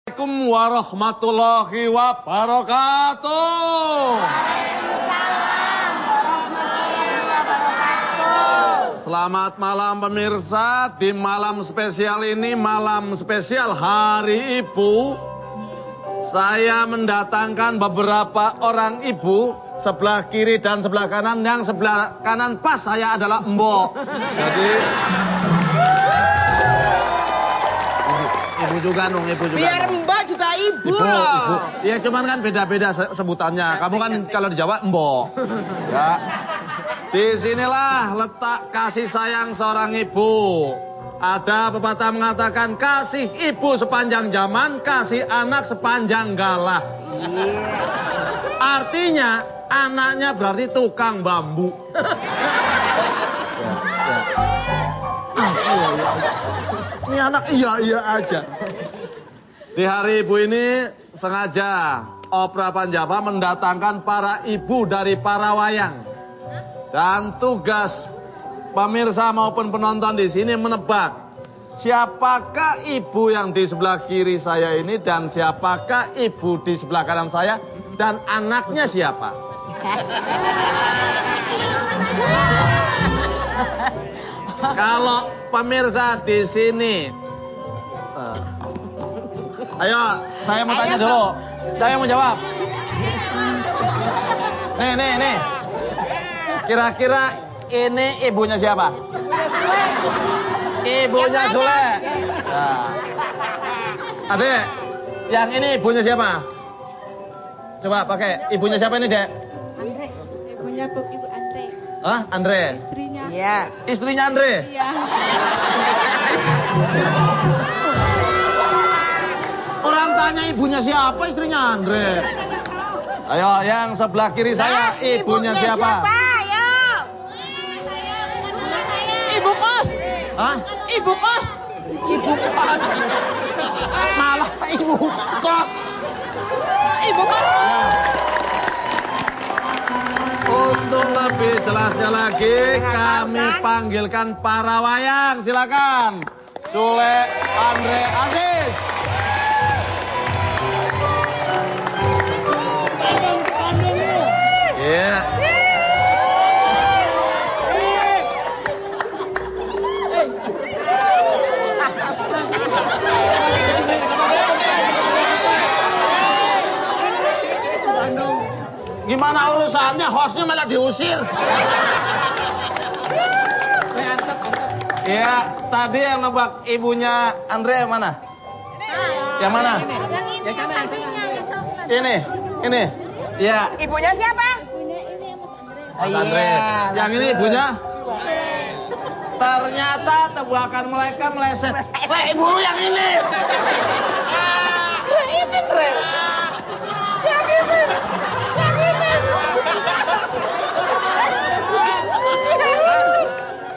Assalamualaikum warahmatullahi wabarakatuh. Waalaikumsalam warahmatullahi wabarakatuh. Selamat malam pemirsa. Di malam spesial ini, malam spesial Hari Ibu, saya mendatangkan beberapa orang ibu. Sebelah kiri dan sebelah kanan. Yang sebelah kanan pas saya adalah Mbok. Jadi ibu juga dong, ibu juga. Biar dong. Mbak juga ibu loh. Ya cuman kan beda-beda sebutannya. Kamu kan kalau di Jawa Mbok. Ya. Disinilah letak kasih sayang seorang ibu. Ada pepatah mengatakan kasih ibu sepanjang zaman, kasih anak sepanjang galah. Artinya anaknya berarti tukang bambu. Ini anak iya aja. Di hari ibu ini sengaja Opera Panjava mendatangkan para ibu dari para wayang. Dan tugas pemirsa maupun penonton di sini menebak siapakah ibu yang di sebelah kiri saya ini dan siapakah ibu di sebelah kanan saya dan anaknya siapa? Kalau pemirsa di sini, ayo, saya mau tanya dulu. Saya mau jawab. Nih. Kira-kira ini ibunya siapa? Ibunya Sule. Nah. Adek, yang ini ibunya siapa? Coba pakai. Ibunya siapa ini, Dek? Andre, ibunya Ibu Andre. Hah? Andre? Istrinya. Iya. Istrinya Andre? Iya. Orang tanya ibunya siapa, istrinya Andre. Ayo, yang sebelah kiri saya, ibunya siapa? Ayo. Ibu kos. Hah? Ibu kos. Ibu kos. Malah ibu kos. Ibu kos. Untuk lebih jelasnya lagi, kami panggilkan para wayang. Silakan. Sule, Andre, Aziz. Iya. Gimana urusannya? Hostnya malah diusir. Iya, tadi yang nebak ibunya Andre yang mana? Yang mana? Yang sana. Ini. Iya, Ibunya siapa? Mas Andre. Yang ini ibunya? Ternyata tebakan mereka meleset. Ibu lu yang ini. Ini, Re. Yang ini.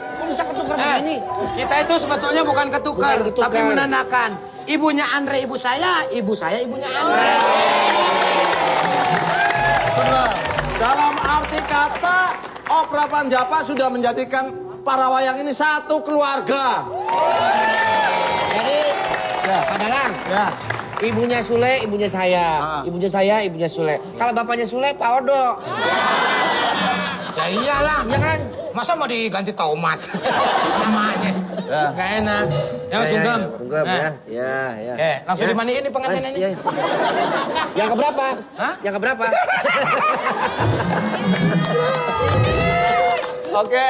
Kok bisa ketukar begini? Kita itu sebetulnya bukan ketukar, tapi menandakan ibunya Andre ibu saya ibunya Andre. Benar. Dalam arti kata, Opera Panjava sudah menjadikan para wayang ini satu keluarga. Jadi, Ya. Pak Dalang, Ya. ibunya Sule, ibunya saya. Ibunya saya, ibunya Sule. Kalau bapaknya Sule, Pak Odo. Ya iyalah, Iya kan? masa mau diganti Thomas namanya? Ya. Gak enak. Yang sungkem. Sungkem Nah, ya. langsung Ya. dimandiin nih pengantinannya. Iya. Yang keberapa? Hah? Yang keberapa? Oke.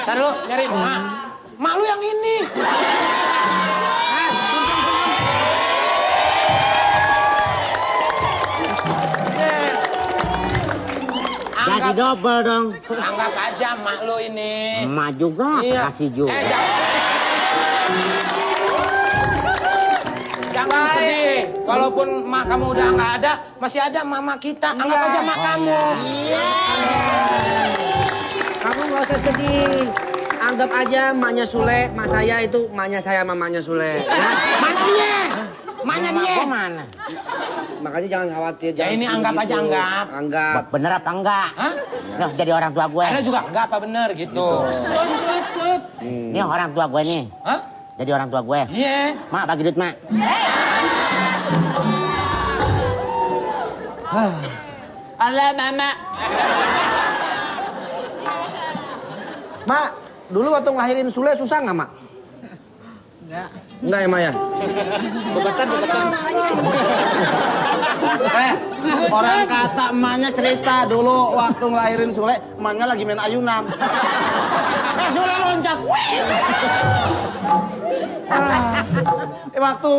Ntar lu nyariin. Mak lu yang ini. Jadi double dong. Anggap aja mak lu ini. Emak juga, Iya. kasih juga. Jangan sedih. Walaupun mak kamu udah nggak ada, masih ada mama kita. Anggap aja mak kamu. Kamu nggak usah sedih. Anggap aja maknya Sule, mak saya itu maknya saya, mamanya Sule. Ya? Mana dia? Mana dia? Mana? makanya jangan khawatir. Ya ini anggap aja anggap. Anggap. Bener apa enggak? Hah? Nah, jadi orang tua gue. Ada juga enggak apa bener gitu. Sud. Ini orang tua gue nih. Hah? Jadi orang tua gue. Iya. Mak, bagi duit, Mak. Halo mama. Mak, dulu waktu ngelahirin Sule susah nggak, Mak? Enggak ya, Mak ya? Orang kata emaknya cerita dulu waktu ngelahirin Sule, emaknya lagi main ayunan. Sule loncat. Waktu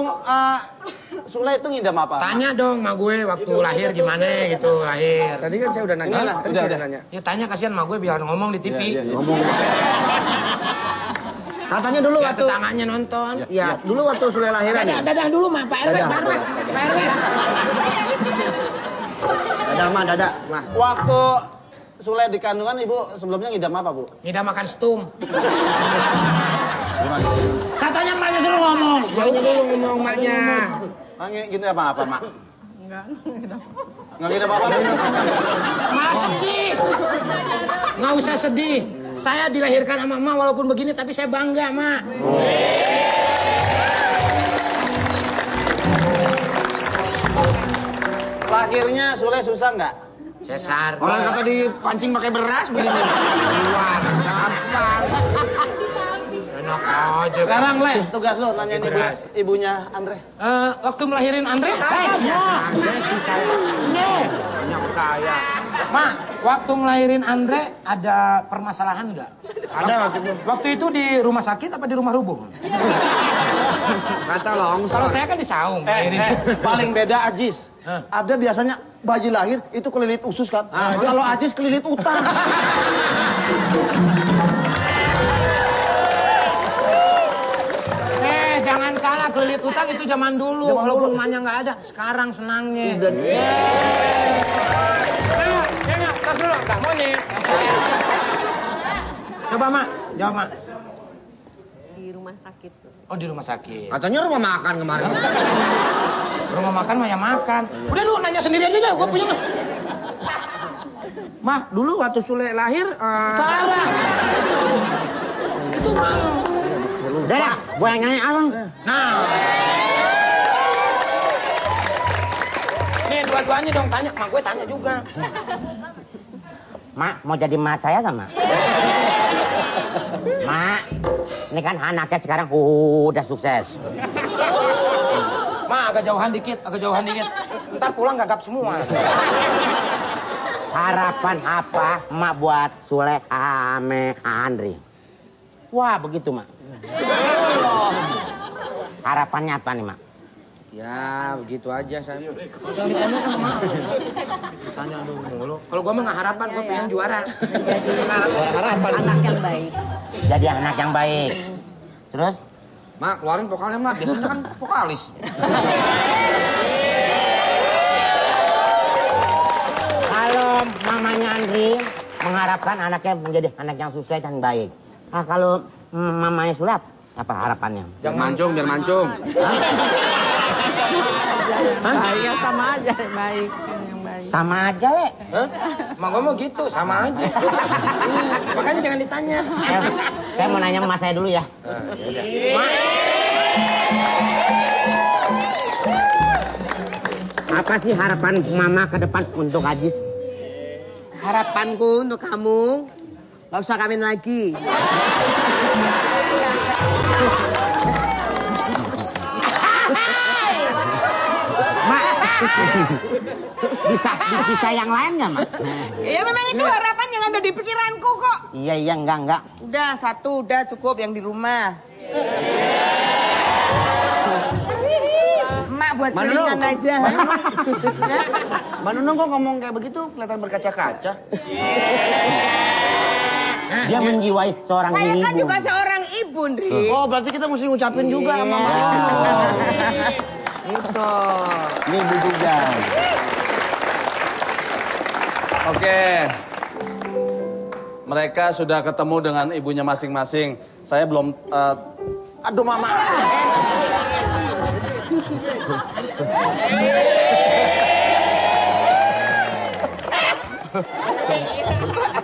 Sule itu ngidam apa? Tanya dong sama gue waktu lahir gimana gitu lahir. Tadi kan saya udah nanya. Tadi saya udah nanya. Ya tanya kasihan sama gue biar ngomong di TV. Ngomong. Katanya dulu Biar waktu tetangganya nonton. ya, dulu waktu Sule lahiran ya. Dadah dulu mah Pak RW. Dadah. Pak RW. Pak RW. Dadah, Mah, dadah, Mah. Waktu Sule di kandungan ibu sebelumnya ngidam apa, Bu? Ngidam makan stum. Katanya emaknya suruh ngomong. Jauhnya dulu ngomong emaknya. Gini apa, Mak? Enggak ngidam apa? Malah sedih. Nggak usah sedih. Saya dilahirkan sama emak walaupun begini tapi saya bangga, Mak. Lahirnya Sule susah nggak? Sesar. Orang kata dipancing pakai beras begini. Keluar. Gampang. Enak aja. Sekarang, Le, tugas lo nanyain ibunya Andre. Waktu melahirin Andre? Mak, waktu ngelahirin Andre ada permasalahan nggak? Ada waktu itu. Waktu itu di rumah sakit apa di rumah rubuh? Kata longsor. Kalau saya kan di saung. ngelahirin. Paling beda Ajis. Ada biasanya bayi lahir itu kelilit usus kan. Kalau Ajis kelilit utang. Jangan salah, kelilit utang itu zaman dulu. Walaupun emaknya nggak ada, sekarang senangnya. Nggak, tas dulu, nggak monyet. Coba, Mak, jawab, Mak. Di rumah sakit. Oh, di rumah sakit. Katanya rumah makan kemarin. Rumah makan mah ya makan. Udah lu nanya sendiri aja dah, gua punya nggak? Mah, dulu waktu Sule lahir Salah. Itu mah. Udah dah, gue yang nanya Alon. Nah. Nih, dua-duanya dong tanya. Mak gue tanya juga. Mak, mau jadi mak saya gak, Mak? Mak, ini kan anaknya sekarang udah sukses. Mak, agak jauhan dikit. Ntar pulang gagap semua. Harapan apa Mak buat Sule ame Andri? Wah, begitu, Mak. Harapannya apa nih, Mak? ya begitu aja saya. Ditanya kan Mak. Ditanya dulu. Kalau gua mah nggak harapan, gua pengen juara. Harapan anak yang baik. Jadi anak yang baik. Terus? Mak, keluarin vokalnya, Mak. Biasanya kan vokalis. Kalau mamanya Andri mengharapkan anaknya menjadi anak yang sukses dan baik. Nah, kalau mamanya Sulap, apa harapannya? Jangan mancung, biar mancung. Baiknya sama aja, baik. Yang baik. Sama aja, Le. Mak gua mau gitu, sama aja. Makanya jangan ditanya. Saya mau nanya mas saya dulu ya. Mak. Apa sih harapan mama ke depan untuk Ajis? Harapanku untuk kamu, gak usah kawin lagi. Mak, bisa yang lain nggak, Mak? Iya memang itu harapan yang ada di pikiranku kok. Iya, enggak. Udah satu, udah cukup yang di rumah. Emak buat selingan aja. Mbak Nunung kok ngomong kayak begitu kelihatan berkaca-kaca. Dia menjiwai seorang Saya ibu. kan juga seorang ibu, Ndri. Oh, berarti kita mesti ngucapin juga sama Mbak Nunung. Itu. Ini ibu juga. Oke. Mereka sudah ketemu dengan ibunya masing-masing. Saya belum... aduh, Mama.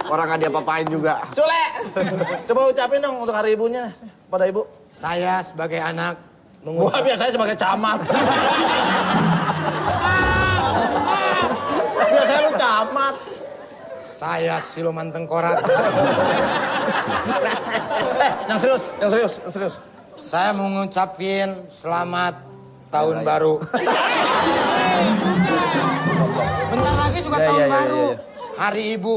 Orang nggak diapa-apain juga. Sule, coba ucapin dong untuk hari ibunya pada ibu. Saya sebagai anak Gua biasanya sebagai camat. Biasanya lu camat. Saya siluman tengkorak. Yang serius. Saya mengucapin selamat tahun baru. Bentar lagi juga tahun baru. Hari Ibu.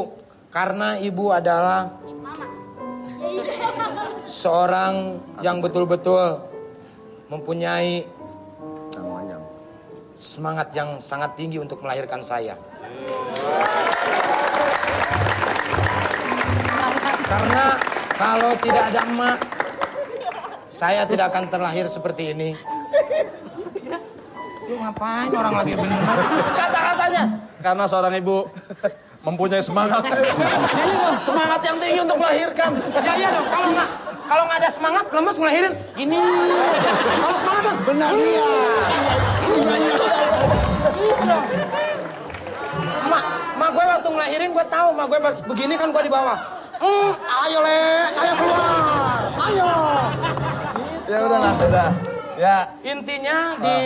Karena Ibu adalah seorang yang betul-betul mempunyai semangat yang sangat tinggi untuk melahirkan saya. Karena kalau tidak ada emak, saya tidak akan terlahir seperti ini. Lu ngapain orang lagi bener? Kata-katanya. Karena seorang ibu mempunyai semangat. Semangat yang tinggi untuk melahirkan. Ya iya dong, kalau nggak ada semangat, lemes ngelahirin. Ini. Kalau semangat dong. Benar iya. Mak gue waktu ngelahirin gue tahu, mak gue begini kan gue di bawah. Ayo ayo keluar, ayo. Ya udah. Ya, Intinya di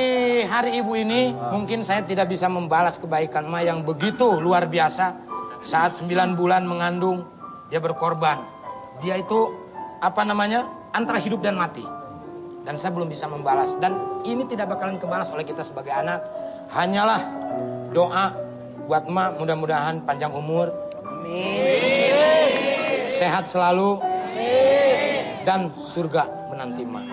hari ibu ini mungkin saya tidak bisa membalas kebaikan emak yang begitu luar biasa. Saat 9 bulan mengandung, dia berkorban. Dia itu antara hidup dan mati. Dan saya belum bisa membalas. Dan ini tidak bakalan kebalas oleh kita sebagai anak. Hanyalah doa buat emak, mudah-mudahan panjang umur. Amin. Sehat selalu. Dan surga menanti emak.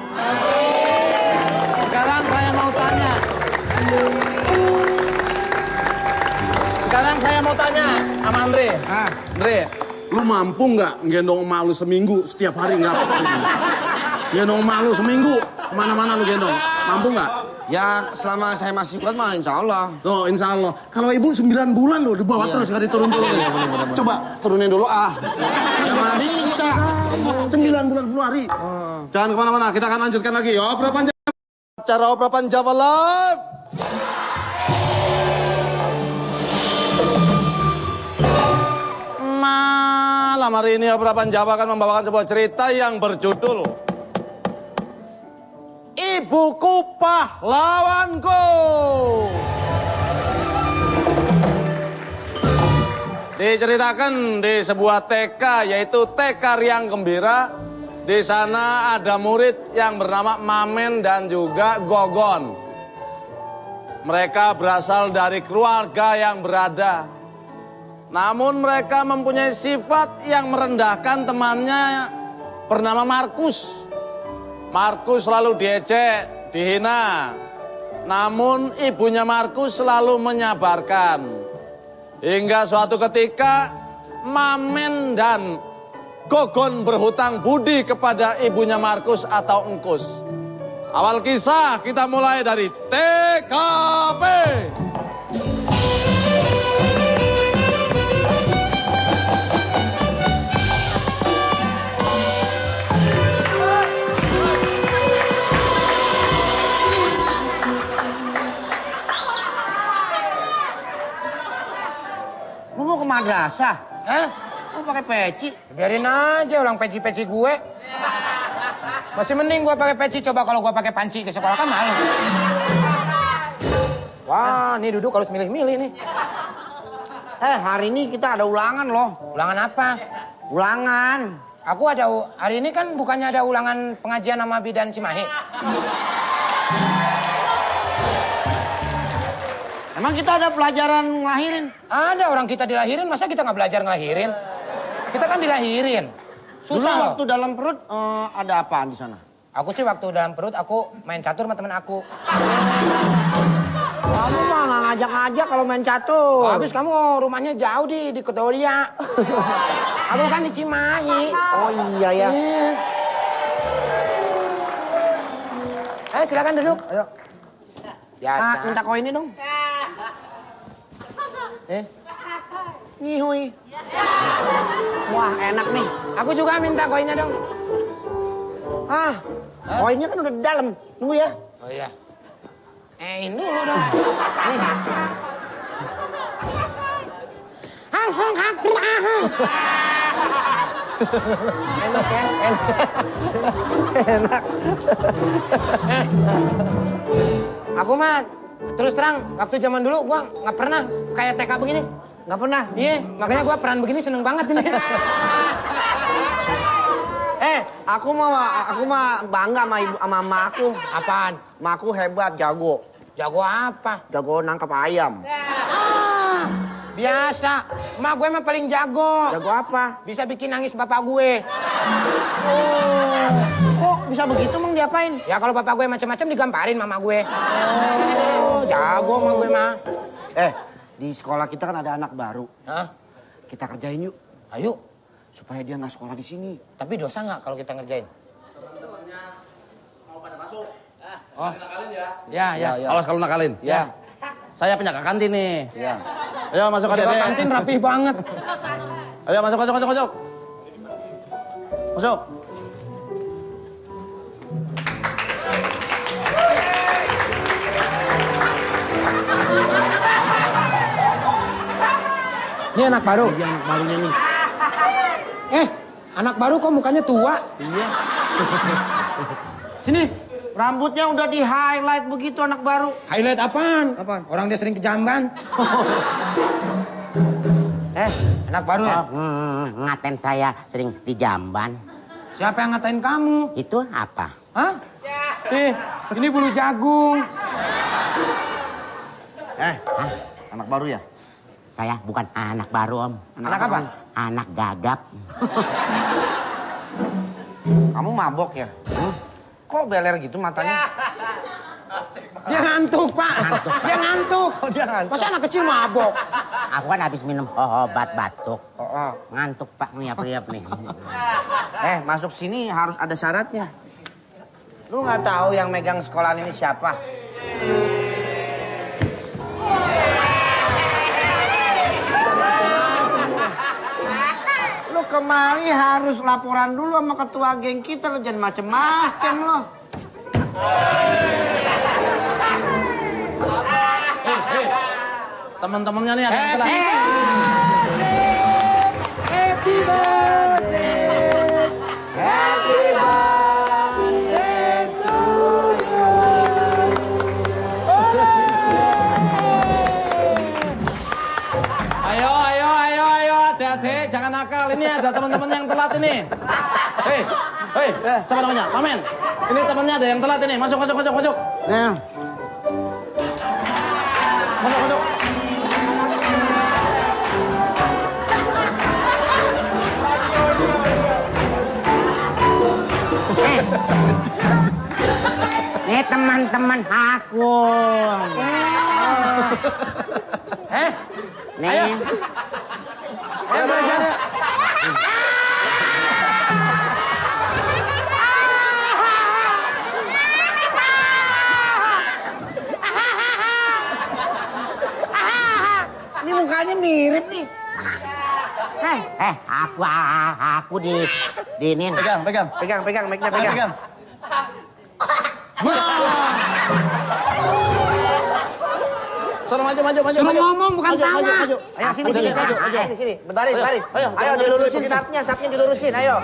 sekarang saya mau tanya sama Andre. Andre, lu mampu nggak gendong emak lu seminggu setiap hari nggak? Gendong emak lu seminggu kemana-mana lu gendong, mampu nggak? Ya selama saya masih kuat mah insya Allah. Oh insya Allah. Kalau ibu 9 bulan loh dibawa terus nggak diturun-turun. Coba turunin dulu Ya mana bisa. 9 bulan 10 hari. Jangan kemana-mana, kita akan lanjutkan lagi. Opera Panjava. Acara Opera Panjava live. Malam hari ini Opera Panjava akan membawakan sebuah cerita yang berjudul Ibuku Pahlawanku. Diceritakan di sebuah TK, yaitu TK Riang Gembira. Di sana ada murid yang bernama Mamen dan juga Gogon. Mereka berasal dari keluarga yang berada. Namun mereka mempunyai sifat yang merendahkan temannya bernama Markus. Markus selalu diejek, dihina. Namun ibunya Markus selalu menyabarkan. Hingga suatu ketika Mamen dan Gogon berhutang budi kepada ibunya Markus atau Engkus. Awal kisah kita mulai dari TKP. Lu mau ke madrasah? Hah? Lu pakai peci? Biarin aja ulang peci-peci gue. Masih mending gue pakai peci, coba kalau gue pakai panci ke sekolah kan malu. Wah, nih duduk harus milih-milih nih. Hari ini kita ada ulangan loh. Ulangan apa? Ulangan. Aku ada, hari ini kan bukannya ada ulangan pengajian sama Bidan Cimahi. Emang kita ada pelajaran ngelahirin? Ada, orang kita dilahirin, masa kita nggak belajar ngelahirin? Kita kan dilahirin. Dulu Susah loh. waktu dalam perut ada apaan di sana? Aku sih waktu dalam perut aku main catur sama temen aku. Kamu mah nggak ngajak-ngajak kalau main catur. Habis kamu rumahnya jauh di Kedoria. Aku kan di Cimahi. Oh iya ya. Ayo silakan duduk. Ayo. Biasa. Minta koin ini dong. Nyihui. Wah enak nih. Aku juga minta koinnya dong. Koinnya kan udah di dalam. Tunggu ya. Oh iya. Ini dulu dong. Enak kan? Enak. Aku mah terus terang waktu zaman dulu gua nggak pernah kayak TK begini. Nggak pernah. Iya, makanya gua peran begini seneng banget ini. Aku mah bangga sama ibu sama emak aku. Apaan? Emak aku hebat, jago. Jago apa? Jago nangkap ayam. Biasa. Emak gue mah paling jago. Jago apa? Bisa bikin nangis bapak gue. Kok bisa begitu emang diapain? Ya kalau bapak gue macam-macam digamparin mama gue. Jago mama gue mah. Di sekolah kita kan ada anak baru. Hah? Kita kerjain yuk. Ayo. Supaya dia nggak sekolah di sini. Tapi dosa nggak kalau kita ngerjain? Oh. Nakalin ya. Ya. Awas kalau nakalin. Ya. Saya penjaga kantin nih. Ya. Ayo masuk ke Jaga Dede. kantin rapih banget. Ayo masuk. Masuk. Ini anak baru. Dia anak barunya nih. Anak baru kok mukanya tua? Iya. Sini. Rambutnya udah di highlight begitu anak baru. Highlight apaan? Apaan? Orang dia sering ke jamban. Anak baru ya? Ngaten saya sering di jamban. Siapa yang ngatain kamu? Itu apa? Hah? Ini bulu jagung. Anak baru ya? Saya bukan anak baru, Om. Anak apa? Anak gagap. Kamu mabok ya? Kok beler gitu matanya? Dia ngantuk, Pak. Dia ngantuk. Dia ngantuk. Masa anak kecil mabok? Aku kan habis minum obat batuk. Oh. Ngantuk, Pak, ngiyap-ngiyap nih. Masuk sini harus ada syaratnya. Lu nggak tahu yang megang sekolahan ini siapa? Lu kemari harus laporan dulu sama ketua geng kita, lu jangan macem-macem lo. Teman-temannya nih ada yang telat. Happy birthday. Happy birthday to you. Ayo, hati-hati, jangan nakal. Ini ada teman-teman yang telat ini. Hei, siapa namanya? Pamen. Ini temannya ada yang telat ini. Masuk. Nah, Masuk. ini teman-teman aku. Nih. Ayo, belajar. Ini mukanya mirip nih. Aku diinin. Pegang. Pegang, mic-nya pegang. Sono maju. Suruh ngomong, bukan tawa. Maju. Ayo sini. Sini. Berbaris. Ayo, Ayo dilurusin sapnya dilurusin, ayo.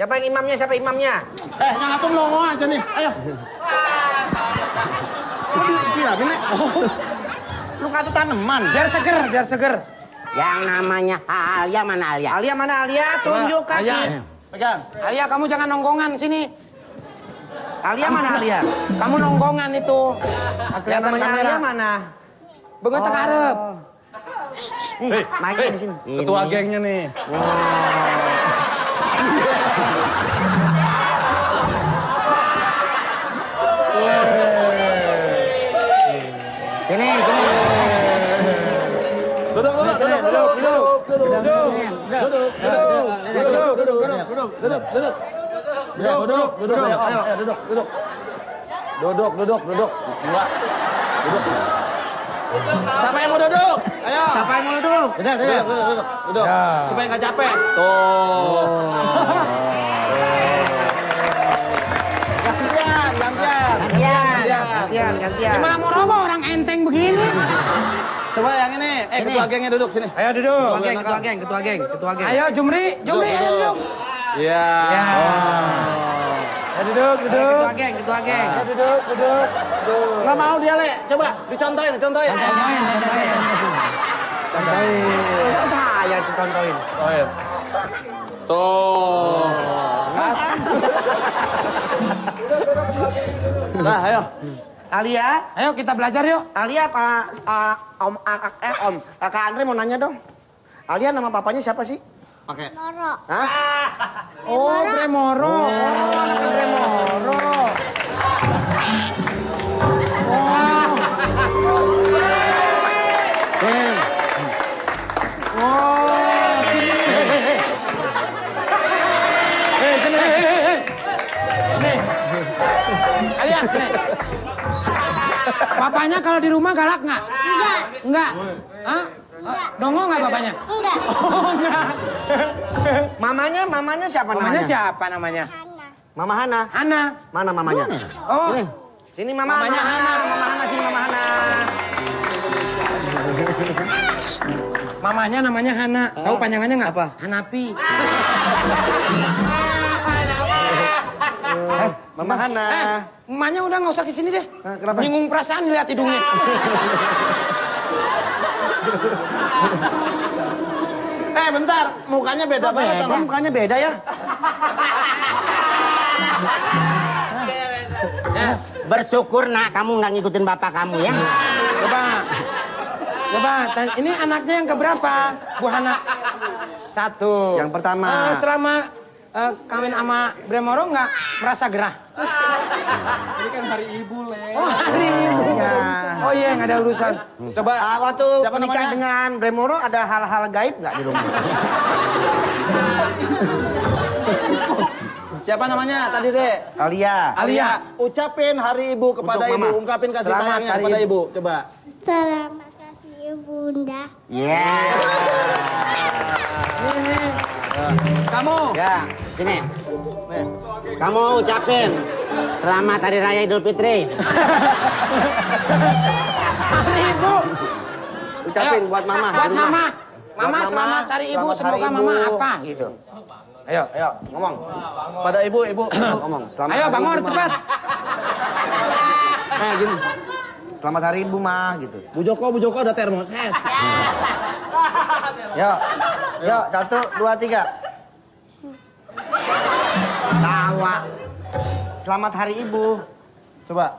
Siapa imamnya? Yang atum longo aja nih. Ayo. Kok disiramin nih? Lu kata tanaman. Biar seger. Yang namanya Alia mana Alia? Alia mana Alia? Tunjuk kaki. Pegang. Alia, kamu jangan nonggongan sini. Alia mana Alia? Kamu nonggongan itu. Yang Kelihatan namanya kamera. Alia mana? Begitu karep. Nih, mainnya di sini. Ketua gengnya nih. Sini. Duduk. Duduk. Siapa yang mau duduk? Ayo. Siapa yang mau duduk? Duduk. Supaya nggak capek. Tuh. Gantian. Gantian. Gimana mau roboh orang enteng begini? Coba yang ini. Ketua gengnya duduk sini. Ayo duduk. Ketua geng. Ayo Jumri ayo duduk. Iya. Ayo duduk. Ketua geng. Ayo duduk. Nggak mau dia, Le. Coba dicontohin. Contohin. Kok saya dicontohin? Oh iya. Tuh. Nah, ayo. Alia, Ayo kita belajar yuk. Alia Om Kakak Andre mau nanya dong. Alia nama papanya siapa sih? Pakai. Hah? Oh, Bremoro. Anaknya Bremoro. Alia, sini. Papanya kalau di rumah galak nggak? Enggak. Hah? Dongo nggak papanya? Enggak. Oh, enggak. Mamanya siapa Mamanya namanya? siapa namanya? Mama Hana. Hana. Mana mamanya? Oh, Sini Mama Mamanya Hana. Mama Hana sini Mama Hana. mamanya namanya Hana. Tahu panjangannya nggak? Apa? Hanapi. Mama Hana. Emaknya udah nggak usah kesini deh. Kenapa? Nyinggung perasaan lihat hidungnya. Bentar. Mukanya beda banget sama. Mukanya beda ya? Bersyukur nak kamu nggak ngikutin bapak kamu ya. Coba, ini anaknya yang keberapa, Bu Hana? 1. Yang pertama. Selama kawin sama Bremoro nggak merasa gerah? Ini kan hari ibu, Le. Oh, hari ibu. Oh iya, nggak ada urusan. Coba. Waktu Siapa menikah namanya? dengan Bremoro ada hal-hal gaib nggak di rumah? Siapa namanya tadi, Dek? Alia. Alia. Ucapin hari ibu kepada Untuk ibu. Mama. Ungkapin kasih Selamat sayangnya hari kepada ibu. ibu. Coba. Terima kasih Bunda. Ya. Kamu. Ya, sini. Kamu ucapin selamat hari raya Idul Fitri. Hari ibu. Ucapin Ayo, buat Mama. Buat di rumah. Mama. Buat Mama selamat hari ibu. selamat hari Semoga ibu. Mama apa gitu. Ayo. Ayo, ngomong. Pada ibu. Ngomong. Selamat Ayo hari Bangor ibu, Mama. cepat. Gini. Selamat hari ibu, Ma, gitu. Bu Joko ada termoses. Yuk. 1, 2, 3. Tawa. Selamat hari ibu. Coba.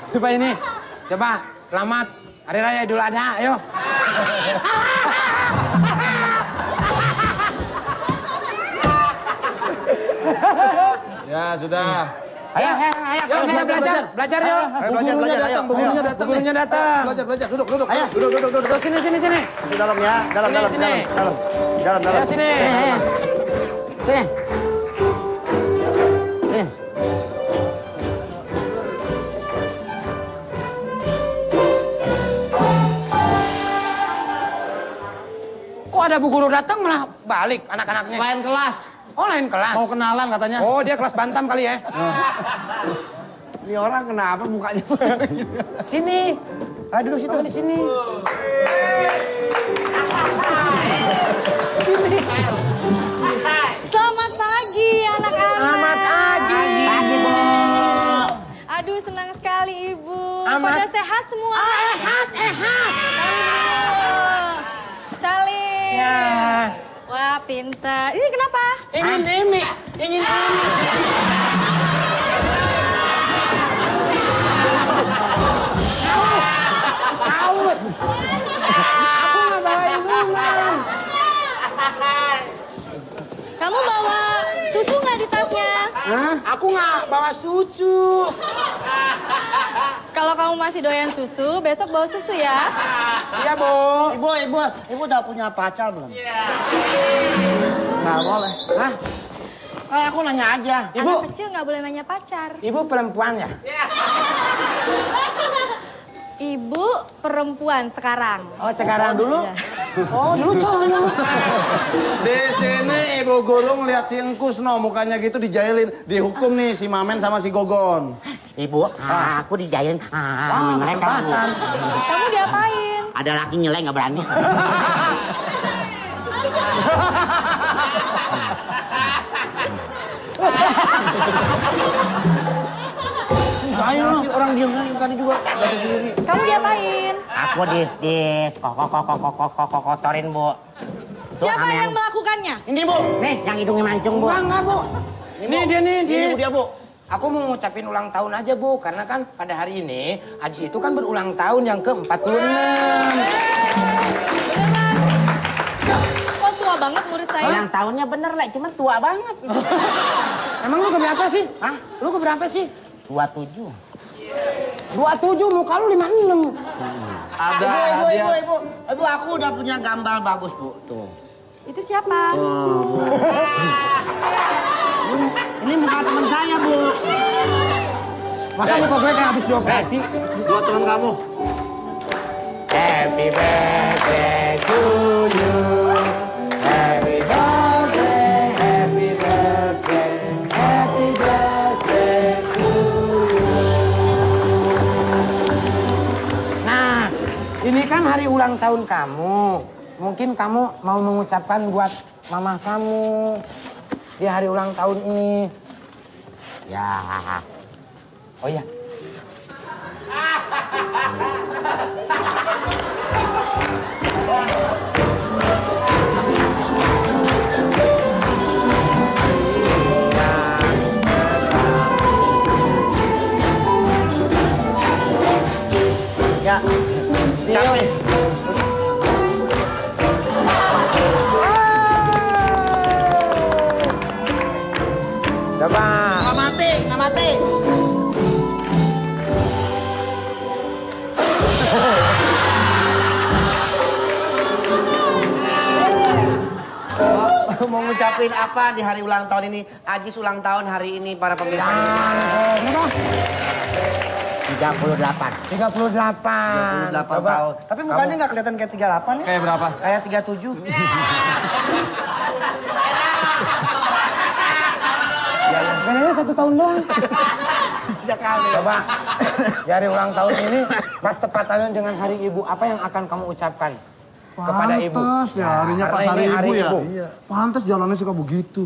Coba ini. Coba. Selamat hari raya Idul Adha. Ayo. Ya, sudah. Ayo, kita belajar yuk. Bu gurunya datang. Bu gurunya datang. Belajar. Duduk. Ayo, duduk. Sini. Di dalam ya. Dalam. Sini. Dalam. Ayo sini. Sini. Sini. Kok ada bu guru datang malah balik anak-anaknya? Lain kelas. Oh, lain kelas. Mau kenalan katanya. Oh, dia kelas Bantam kali ya. Ini orang kenapa mukanya? Sini. Duduk situ di sini. Selamat pagi anak-anak. Selamat pagi. Pagi, Bu. Aduh senang sekali Ibu. Amat. Pada sehat semua? Ehat. Salim dulu. Salim. Ya. Wah pintar. Ini kenapa? Ingin ini. Haus. Aku nggak bawa inguman. Kamu bawa susu nggak di tasnya? Aku nggak bawa susu. Kalau kamu masih doyan susu, besok bawa susu ya. Iya, Bu. Ibu udah punya pacar belum? Nggak boleh. Hah? Aku nanya aja. Ibu, Anak kecil nggak boleh nanya pacar. ibu perempuan ya? Ibu perempuan sekarang. Oh, sekarang dulu? Iya. Oh, dulu cowok. Di sini ibu guru ngeliat si Engkus no mukanya gitu dijailin, dihukum nih si Mamen sama si Gogon. Ibu, aku dijailin mereka, Bu. Kamu diapain? Ada laki nyeleng nggak berani. Nanti orang diam kan juga. Kamu diapain? Aku di kotorin, Bu. Tuh, Siapa sama yang melakukannya? Ini, Bu. Nih, yang hidungnya mancung, Bu. Enggak, Bu. Ini dia nih, dia. Ini dia, Bu. Aku mau ngucapin ulang tahun aja, Bu. Karena kan pada hari ini, Aji itu kan berulang tahun yang ke-46. Beneran? Kok tua banget murid saya? Ulang tahunnya bener, Lek. Cuma tua banget. Emang lu keberapa sih? Hah? Lu keberapa sih? 27. 27, muka lu 56. Ada hadiah. Ibu, aku udah punya gambar bagus, Bu. Tuh. Itu siapa? Ini muka teman saya, Bu. Masa muka gue kayak habis dioperasi? Buat teman kamu. Happy birthday to you. Happy birthday, happy birthday, happy birthday to you. Nah, ini kan hari ulang tahun kamu. Mungkin kamu mau mengucapkan buat mama kamu di hari ulang tahun ini. Ya. Oh ya. Ya. Capek. Coba. Nggak mati, nggak mati. Mau ngucapin apa di hari ulang tahun ini? Ajis ulang tahun hari ini para pemirsa. 38. 38. 38 tahun. Tapi mukanya nggak kelihatan kayak 38 ya? Kayak berapa? Kayak 37. Kayaknya 1 tahun doang. Sekali. Coba, di hari ulang tahun ini, pas tepatannya dengan hari ibu, apa yang akan kamu ucapkan kepada ibu? Pantes ya, harinya pas karena hari ini ibu ya. Iya. Pantes jalannya suka begitu.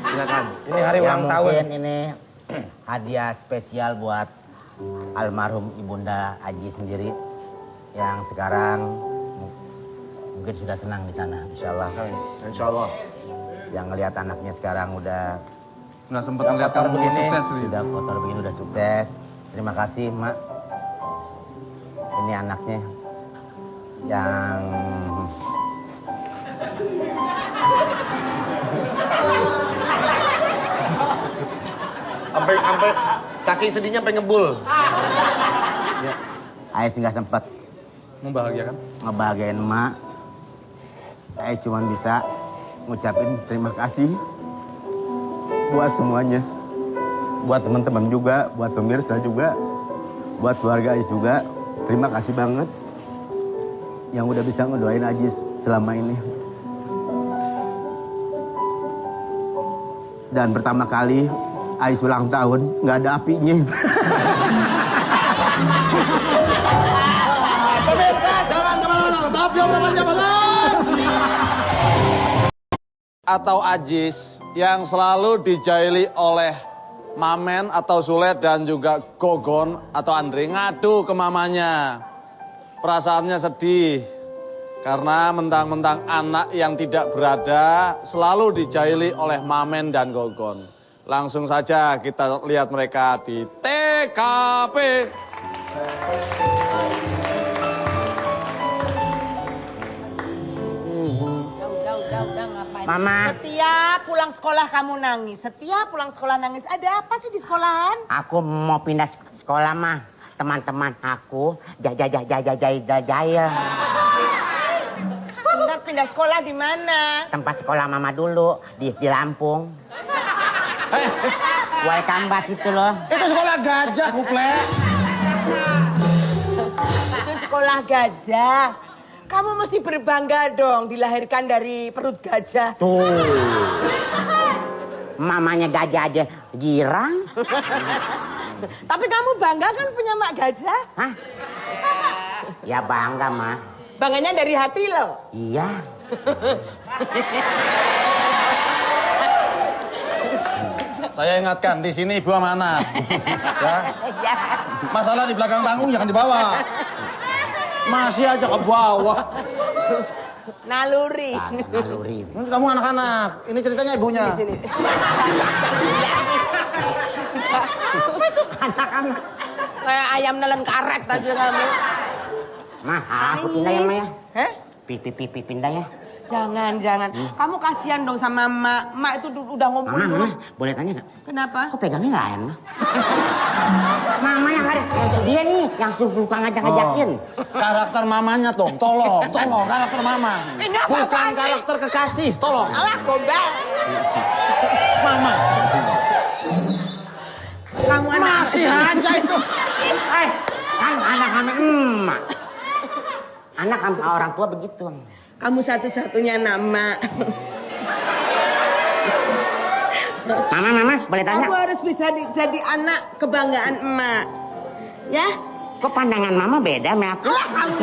Silakan. Ini hari Ya, ulang tahun. mungkin ini hadiah spesial buat almarhum Ibunda Aji sendiri yang sekarang mungkin sudah tenang di sana, insyaallah. Insyaallah. Yang ngelihat anaknya sekarang udah Nggak sempet ngeliat kamu sukses nih. sudah kotor begini, udah sukses. Terima kasih, Mak. Ini anaknya yang Sampai saking sedihnya sampai ngebul. Ais nggak sempet Membahagiakan. ngebahagiain emak. Ais cuma bisa ngucapin terima kasih buat semuanya. Buat teman-teman juga, buat pemirsa juga, buat keluarga Ais juga. Terima kasih banget yang udah bisa ngedoain Ajis selama ini. Dan pertama kali Ais ulang tahun nggak ada apinya. Pemirsa, jangan kemana-mana. Tetap di Obrolan Jabatan. Atau Ajis yang selalu dijaili oleh Mamen atau Sule dan juga Gogon atau Andre ngadu ke mamanya. Perasaannya sedih karena mentang-mentang anak yang tidak berada selalu dijaili oleh Mamen dan Gogon. Langsung saja kita lihat mereka di TKP. Udah ngapain? Mama. Setiap pulang sekolah kamu nangis. Setiap pulang sekolah nangis. Ada apa sih di sekolahan? Aku mau pindah sekolah, mah. Teman-teman aku jaya. Sebentar, pindah sekolah di mana? Tempat sekolah mama dulu di Lampung. Welcome bus itu loh. Itu sekolah gajah, Kuple. Itu sekolah gajah. Kamu mesti berbangga dong dilahirkan dari perut gajah. Tuh. mamanya gajah aja girang. Tapi kamu bangga kan punya mak gajah? Hah? Ya bangga, Ma. Bangganya dari hati loh. Iya. Saya ingatkan, di sini ibu sama anak. Ya. Masalah di belakang panggung jangan dibawa. Masih aja ke bawah. Naluri. Naluri. Ini kamu anak-anak, ini ceritanya ibunya. Di sini. Apa itu anak-anak? Kayak ayam nelen karet aja kamu. Ma, aku pindah ya, Ma ya. Hah? Pipi pindah ya. Jangan. Kamu kasihan dong sama Mak. Mak itu udah ngumpulin dulu. Mama, boleh tanya nggak? Kenapa? Kok pegangnya nggak enak? Mama yang ada, dia nih yang suka ngajak-ngajakin. Karakter mamanya tuh, tolong karakter mama. Ini apa Bukan sih? karakter kekasih, tolong. Alah, gombal. Mama. Kamu anak. Masih aja itu. Kan anak sama emak. Anak sama orang tua begitu. Kamu satu-satunya nama. Mama, boleh tanya? Kamu harus bisa jadi anak kebanggaan emak. Ya? Kok pandangan mama beda sama aku? Alah, kamu.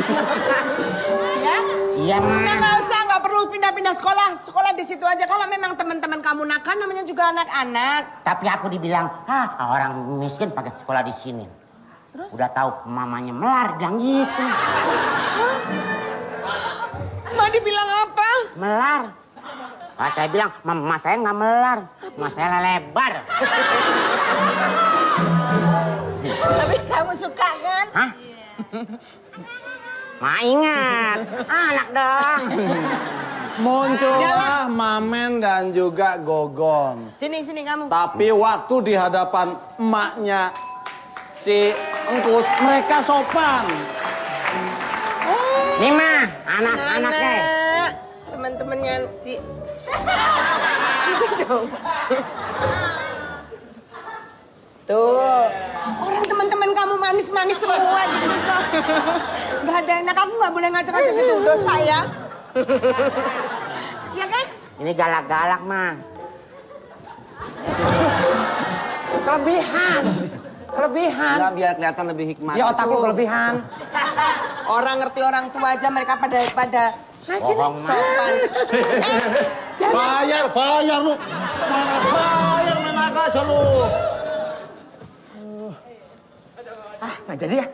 Ya? Iya, Ma. Udah nggak usah, nggak perlu pindah-pindah sekolah. Sekolah di situ aja. Kalau memang teman-teman kamu nakal, namanya juga anak-anak. Tapi aku dibilang, orang miskin pakai sekolah di sini. Terus? Udah tahu mamanya melar, bilang gitu. Mau dibilang apa? Melar. Saya bilang, mama saya nggak melar, mama saya lebar. Tapi kamu suka kan? Hah? Ma ingat, anak dong. Muncullah Mamen dan juga Gogon. Sini kamu. Tapi waktu di hadapan emaknya si Engkus, mereka sopan. Nih Ma, anak-anaknya. Teman-temannya sini dong. Tuh, orang teman-teman kamu manis-manis semua gitu. Gak ada enak, aku gak boleh ngajak-ngajak itu dosa ya. Iya kan? Ini galak-galak, Ma. Kelebihan. Enggak, biar kelihatan lebih hikmat. Ya otak lu kelebihan. Orang ngerti orang tua aja, mereka pada Bohong, Ma. sopan. Bayar lu. Mana bayar, menak aja lu. Nggak jadi ya?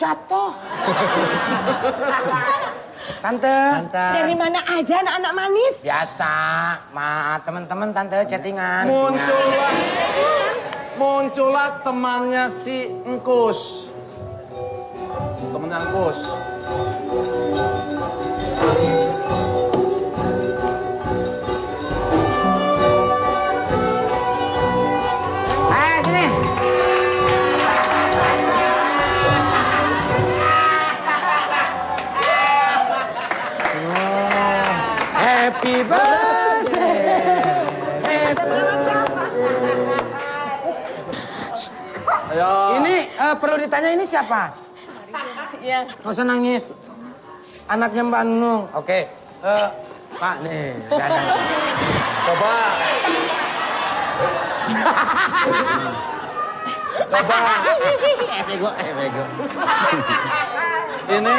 Jatuh. Tante. Dari mana aja anak-anak manis? Biasa, Ma. Teman-teman Tante chattingan. Muncullah temannya si Engkus. Temennya Engkus. Ayo sini. Happy birthday. Ayo. Ini perlu ditanya ini siapa? Iya. Nggak usah nangis. Anaknya Mbak Nunung. Oke. Pak nih. Coba. Bego. Ini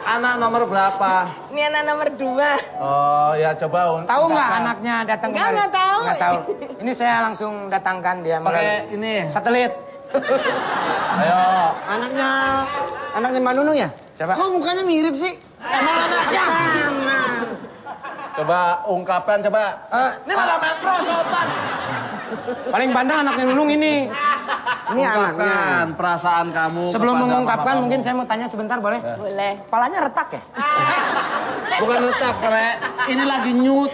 anak nomor berapa? Ini anak nomor 2. Oh ya coba. Tahu nggak anaknya datang kemari? Nggak tahu. Nggak tahu. Ini saya langsung datangkan dia Pakai ini. satelit. Ayo. Anaknya Mbak Nunung ya? Coba. Kok mukanya mirip sih? Emang anaknya. Coba ungkapkan coba. Ini malah main prosotan. Paling pandang anaknya Nunung ini. Ini anaknya. Ungkapkan perasaan kamu. Sebelum kepada mengungkapkan, mama mungkin kamu. saya mau tanya sebentar, boleh? Boleh. Kepalanya retak ya? Bukan letak, Rek. Ini lagi nyut.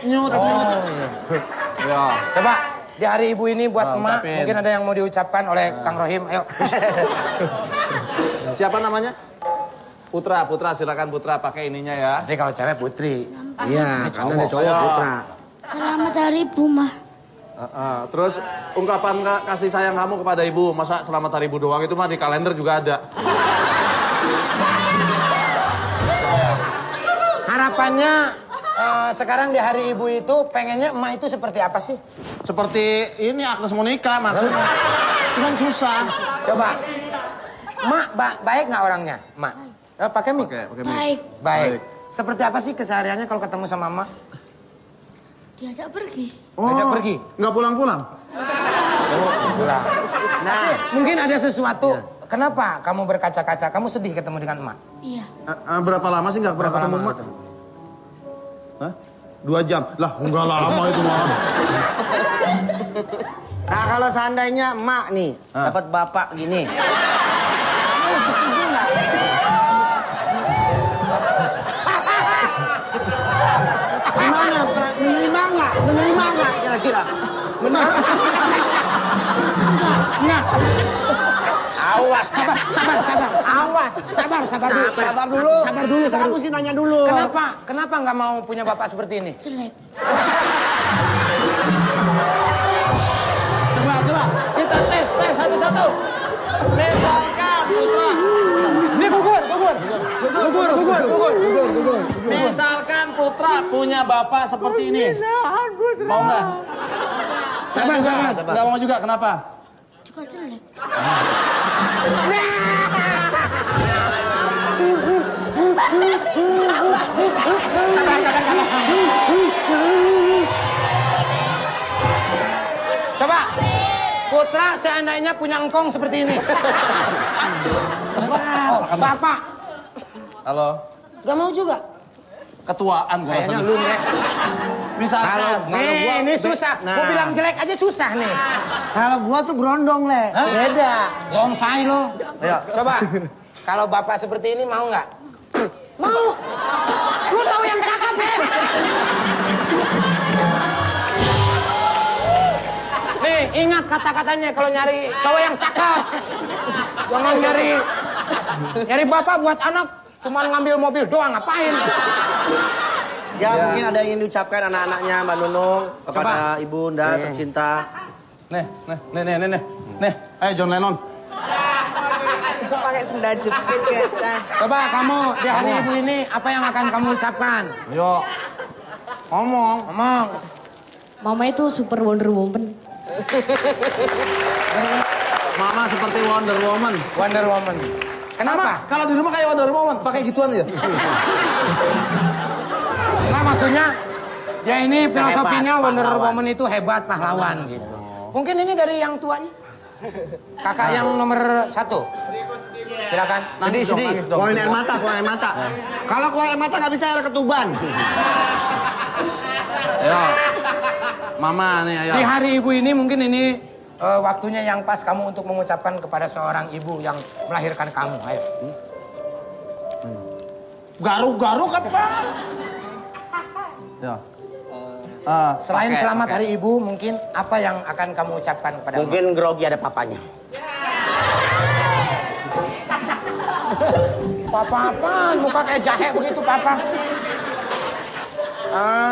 Ya. Coba di hari ibu ini buat emak, ungkapin. mungkin ada yang mau diucapkan oleh Kang Rohim. Ayo. Siapa namanya? Putra, silakan Putra pakai ininya ya. Nanti kalau cewek Putri. Iya, karena ada cowok Ayo. Putra. Selamat hari ibu, mah. Terus ungkapan kasih sayang kamu kepada ibu. Masa selamat hari ibu doang itu mah di kalender juga ada. Harapannya sekarang di hari ibu itu pengennya emak itu seperti apa sih? Seperti ini Agnes Monica maksudnya. Cuman susah. Coba. Emak baik nggak orangnya? Emak. Pakai mic? Pakai mic. Baik. Baik. Seperti apa sih kesehariannya kalau ketemu sama emak? Diajak pergi. Diajak pergi? Nggak pulang-pulang? Pulang. Nah, mungkin ada sesuatu. Kenapa kamu berkaca-kaca? Kamu sedih ketemu dengan emak? Iya. Berapa lama sih nggak pernah ketemu emak? Hah? 2 jam? Lah, nggak lama itu mah. Nah kalau seandainya emak nih dapat bapak gini, kamu setuju nggak? Gimana? Menerima nggak? Menerima nggak kira-kira? Menerima? Enggak. Awas, Sabar. awas, Sabar dulu. Sabar dulu. Kita kan mesti nanya dulu. Kenapa nggak mau punya bapak seperti ini? Jelek. Coba. Kita tes satu-satu. Misalkan, Putra. Ini gugur. Misalkan Putra punya bapak seperti ini. Mau nggak? Saya juga. Nggak mau juga, kenapa? Juga jelek. Coba. Putra seandainya punya engkong seperti ini. Bapak. Halo. Gak mau juga. Ketuaan gua Kayaknya rasanya. lu nih. Misalkan. Ini susah. Gua bilang jelek aja susah nih. Kalau gua tuh berondong, Le. Beda. Bonsai lo. Ayo. Coba. Kalau bapak seperti ini mau nggak? Mau. Lu tahu yang cakep ya? Nih, ingat kata-katanya kalau nyari cowok yang cakep. Jangan nyari bapak buat anak cuman ngambil mobil doang, ngapain? Ya, mungkin ada yang ingin diucapkan anak-anaknya Mbak Nunung kepada Coba. ibunda tercinta. Nih. Ayo John Lennon. Pakai sendal jepit ya. Coba kamu di hari ibu ini apa yang akan kamu ucapkan? Yo. Ngomong. Mama itu super Wonder Woman. Mama seperti Wonder Woman. Wonder Woman. Kenapa? Kalau di rumah kayak Wonder Woman, pakai gituan ya. Nah, maksudnya ya ini filosofinya Wonder Woman itu hebat, pahlawan gitu. Mungkin ini dari yang tuanya. Kakak yang nomor 1. Silakan. Sedih. Keluarin air mata. Kalau keluar air mata nggak bisa air ketuban. Ayo. Mama nih, ayo. Di hari ibu ini mungkin ini waktunya yang pas kamu untuk mengucapkan kepada seorang ibu yang melahirkan kamu. Ayo. Garuk kan, Pak? Ya. Selain selamat hari ibu, mungkin apa yang akan kamu ucapkan kepada Mungkin grogi ada papanya. Papa-apaan, muka kayak jahe begitu, Papa.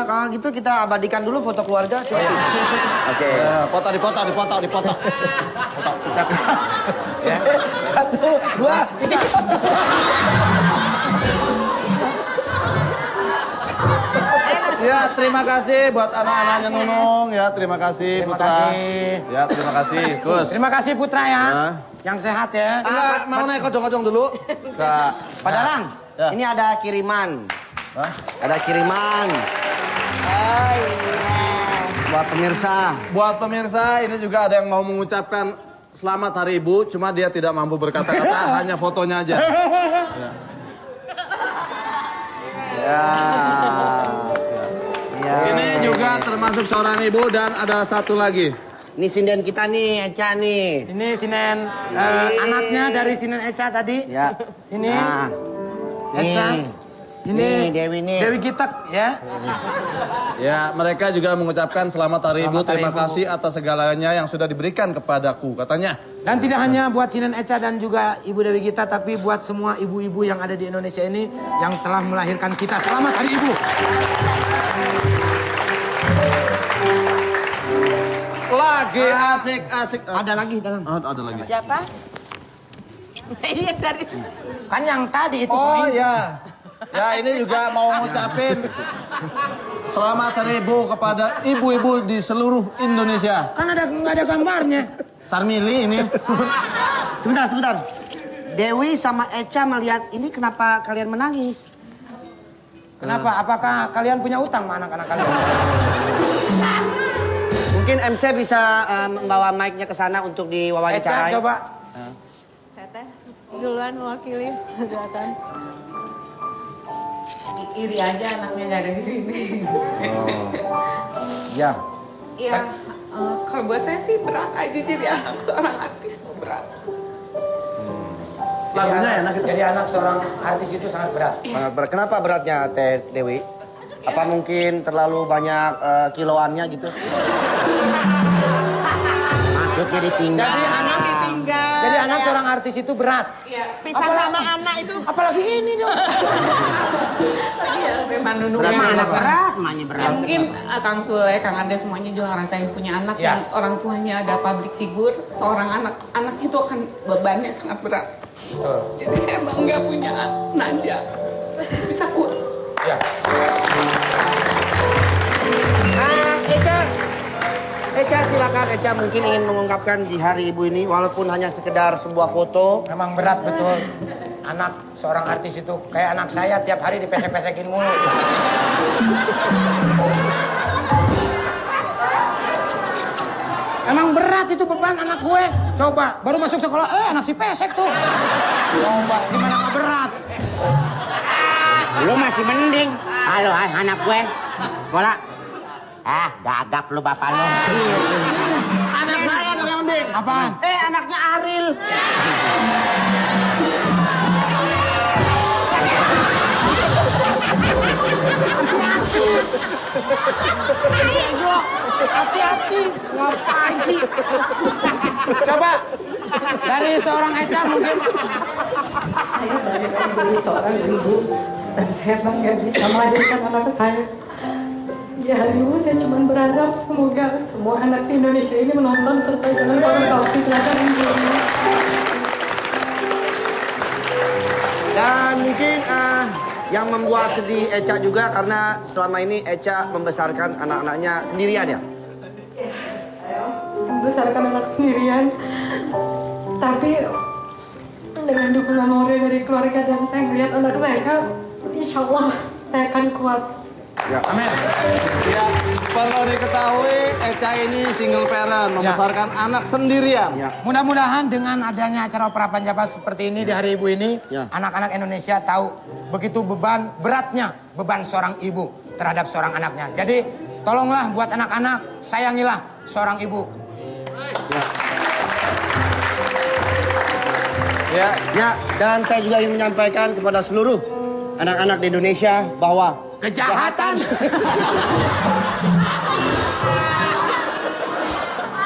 Kalau gitu kita abadikan dulu foto keluarga. Oke. Foto, dipoto. Ya. 1, 2, 3. Ya, terima kasih buat anak-anaknya Nunung. Ya, terima kasih Terima Putra. kasih. Ya, terima kasih Gus. Terima kasih Putra ya. Yang sehat ya. Enggak, mau naik kocong-kocong dulu? Enggak. Pak Dalang, Ya. ini ada kiriman. Hah? Ada kiriman. Oh iya. Buat pemirsa. Buat pemirsa, ini juga ada yang mau mengucapkan selamat hari ibu, cuma dia tidak mampu berkata-kata, hanya fotonya aja. Ya. Ini juga termasuk seorang ibu dan ada satu lagi. Ini sinden kita nih, Eca nih. Ini Sinen, anaknya dari Sinen Eca tadi. Ya. Ini Nah. Eca. Ini Nih, Dewi nih. Dewi Gitak ya. Ya, mereka juga mengucapkan selamat hari ibu, Selamat hari terima ibu. kasih atas segalanya yang sudah diberikan kepadaku, katanya. Dan tidak hanya buat Sinen Eca dan juga Ibu Dewi Gita, tapi buat semua ibu-ibu yang ada di Indonesia ini yang telah melahirkan kita. Selamat Hari Ibu. Lagi asik-asik. Ada lagi, Dalang. Ada lagi. Siapa? Ini yang dari... Kan yang tadi itu. Oh iya. Ya ini juga mau ngucapin Selamat Hari Ibu kepada ibu-ibu di seluruh Indonesia. Kan nggak ada gambarnya. Sarmili ini. Sebentar. Dewi sama Eca melihat ini, kenapa kalian menangis? Kenapa? Apakah kalian punya utang sama anak-anak kalian? Mungkin MC bisa membawa mic-nya ke sana untuk diwawancarai. Eca, coba. Teteh duluan mewakili. Silakan. Iri aja anaknya nggak ada di sini. Ya. Iya, kalau buat saya sih berat aja jadi anak seorang artis tuh berat. Lagunya enak itu. Jadi anak seorang artis itu sangat berat. Sangat berat. Kenapa beratnya Teh Dewi? Apa mungkin terlalu banyak kiloannya gitu? Maksudnya ditinggal. Jadi anak seorang artis itu berat. Pisah sama anak itu. Apalagi ini dong. Iya, memang nunung Berapa yang anak berat, emaknya berat. Ya mungkin Kang Sule, Kang Ade semuanya juga ngerasain punya anak Ya. yang orang tuanya ada public figure. Seorang anak itu akan bebannya sangat berat. Betul. Jadi saya bangga punya Naja. Bisa kuat. Ya. Eca silakan. Eca mungkin ingin mengungkapkan di Hari Ibu ini, walaupun hanya sekedar sebuah foto. Memang berat betul. Anak seorang artis itu kayak anak saya tiap hari dipesek-pesekin mulu. Emang berat itu beban anak gue. Coba, baru masuk sekolah, anak si pesek tuh. Coba, gimana gak berat? Lu masih mending. Halo, anak gue. Sekolah. Gagap lu bapak lu. Anak saya dong yang mending. Apaan? Anaknya Aril. Hati-hati. Ngapain sih? Coba, dari seorang Eca mungkin. Saya bangga menjadi seorang ibu dan saya bangga bisa melahirkan anak saya. Di Hari Ibu saya cuma berharap semoga semua anak di Indonesia ini menonton serta jangan lupa bakti teladan ibu. Dan mungkin yang membuat sedih Eca juga karena selama ini Eca membesarkan anak-anaknya sendirian ya? Saya membesarkan anak sendirian, tapi dengan dukungan moral dari keluarga dan saya melihat anak saya, insya Allah saya akan kuat. Ya. Amin. Ya, perlu diketahui Eca ini single parent, membesarkan anak sendirian. Ya. Mudah-mudahan dengan adanya acara Opera Panjapa seperti ini di Hari Ibu ini, anak-anak Indonesia tahu begitu beratnya beban seorang ibu terhadap seorang anaknya. Jadi tolonglah buat anak-anak, sayangilah seorang ibu. Ya, dan saya juga ingin menyampaikan kepada seluruh anak-anak di Indonesia bahwa kejahatan.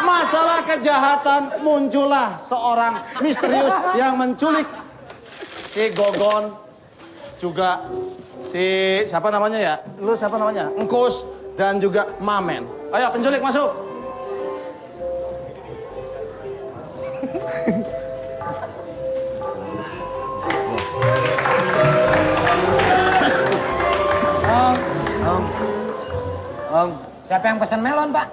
Masalah kejahatan, muncullah seorang misterius yang menculik si Gogon, juga si siapa namanya ya? Lu siapa namanya? Engkus dan juga Mamen. Ayo penculik masuk. Siapa yang pesan melon, Pak?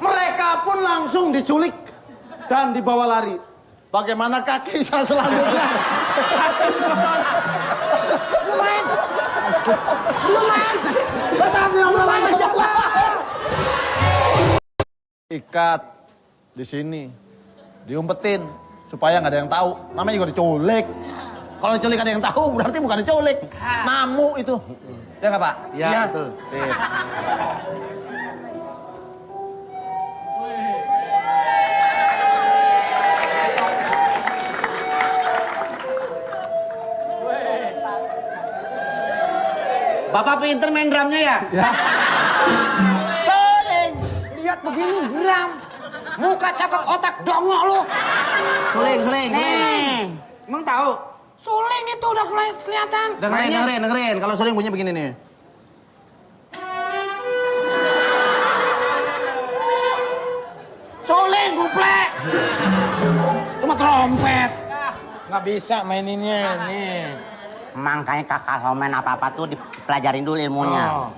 Mereka pun langsung diculik dan dibawa lari. Bagaimanakah kisah selanjutnya? Ikat di sini, diumpetin supaya nggak ada yang tahu. Namanya juga diculik. Kalau diculik ada yang tahu, berarti bukan diculik. Namu itu. Ya nggak Pak? Ya, betul. Sip. Bapak pinter main drumnya ya? Soleng, lihat begini drum. Muka cakep, otak dongok lu. Suling. Emang tahu? Soleng itu udah kelihatan. Dengerin. Kalau suling bunyi begini nih. Soleng, guplek. Cuma trompet. Nggak bisa maininnya nih. Makanya kakak kalau main apa-apa tuh dipelajarin dulu ilmunya. Oh.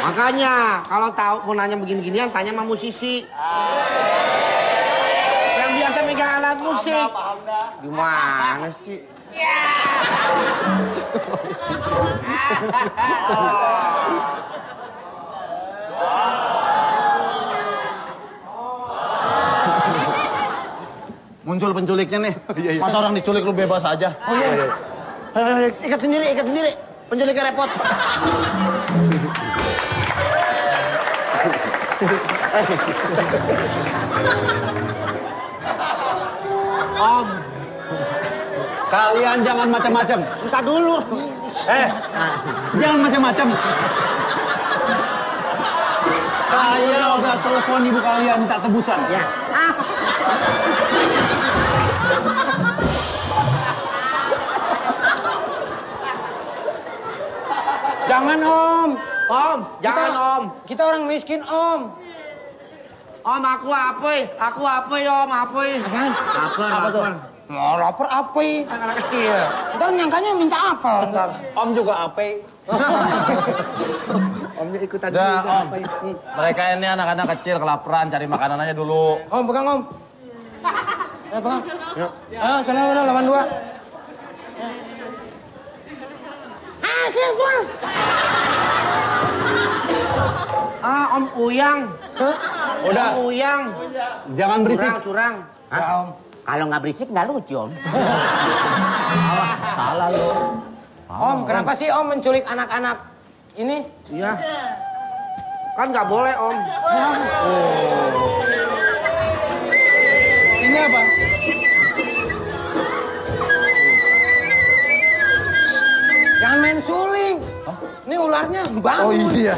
Makanya kalau tahu mau nanya begini-ginian tanya sama musisi. Yang biasa megang alat musik. Gimana sih? Muncul penculiknya nih. Masa orang diculik lu bebas aja? Oh iya. Ayo, ikat sendiri. Penculiknya repot. Om, kalian jangan macam-macam. Entar dulu. Jangan macam-macam. Saya udah telepon ibu kalian minta tebusan. Ya. Jangan Om. Om, jangan Om. Kita orang miskin Om. Om, aku apa? Om, apa? Apaan? Apa tuh? Mau lapar apa? Anak kecil. Ntar nyangkanya minta apel ntar. Om juga apa? Omnya ikutan Udah, juga. Om. Mereka ini anak-anak kecil kelaparan, cari makanan aja dulu. Om, pegang Om. Pegang. Ah, sana udah 82. Hasil gua. Om Uyang. Udah. Om Uyang. Jangan berisik. Curang. Om. Kalau nggak berisik nggak lucu Om. Salah lu. Om, kenapa sih Om menculik anak-anak ini? Iya. Kan nggak boleh Om. Ini apa? Jangan main suling. Ini ularnya bangun. Oh iya.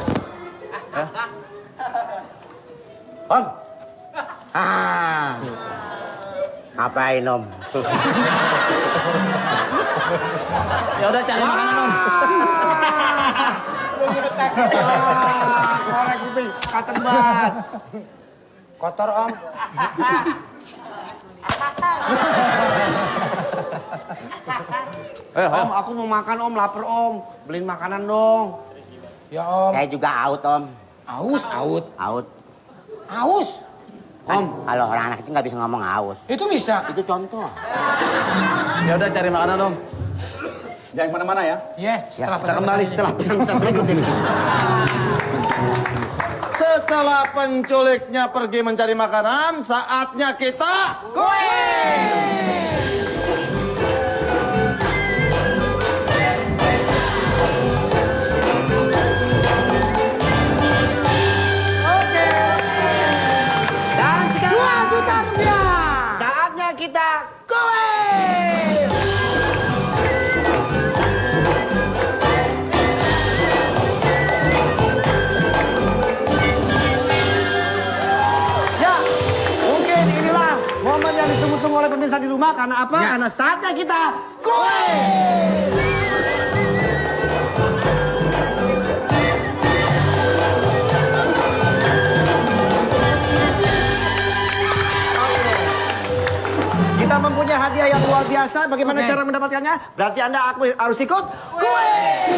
Om. Ngapain Om? Ya udah cari makanan, Om. Korek kuping, katen banget. Kotor Om. Om, aku mau makan Om, lapar Om. Beliin makanan dong. Ya Om. Saya juga out Om. Aus, out. Out. Aus. Om, kalau orang anak itu nggak bisa ngomong aus. Itu bisa. Itu contoh. Ya udah cari makanan, Om. Jangan kemana-mana ya. Iya, setelah Kita kembali setelah pesan-pesan berikut ini. Setelah penculiknya pergi mencari makanan, saatnya kita Dan sekarang 2 juta rupiah. Saatnya kita koin. Ya, mungkin inilah momen yang ditunggu-tunggu oleh pemirsa di rumah. Karena apa? Karena saatnya kita koin. Kita mempunyai hadiah yang luar biasa. Bagaimana cara mendapatkannya? Berarti Anda harus ikut kuis.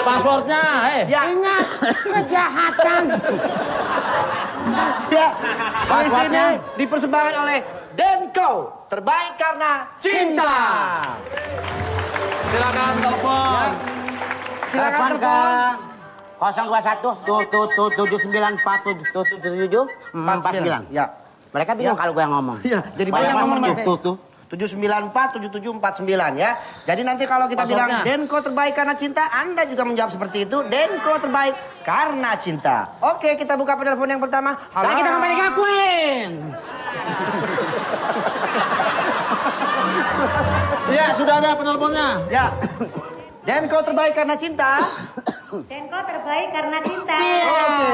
passwordnya, Ya. Ingat, kejahatan. Ya, kuis ini dipersembahkan oleh Denko, terbaik karena cinta. silakan telepon. Silakan Telepon ke telepon. 021-797-4749. Ya. Mereka bingung kalau gue yang ngomong. Iya, jadi Banyak banyak ngomong ngomong tuh. 794-7749 ya. Jadi nanti kalau kita Passwordnya. bilang Denko terbaik karena cinta, Anda juga menjawab seperti itu. Denko terbaik karena cinta. Oke, kita buka penelpon yang pertama. Halo. Nah, kita ngapain ngakuin? Iya, sudah ada penelponnya. Ya. Denko terbaik karena cinta. Denko terbaik karena cinta. Oke.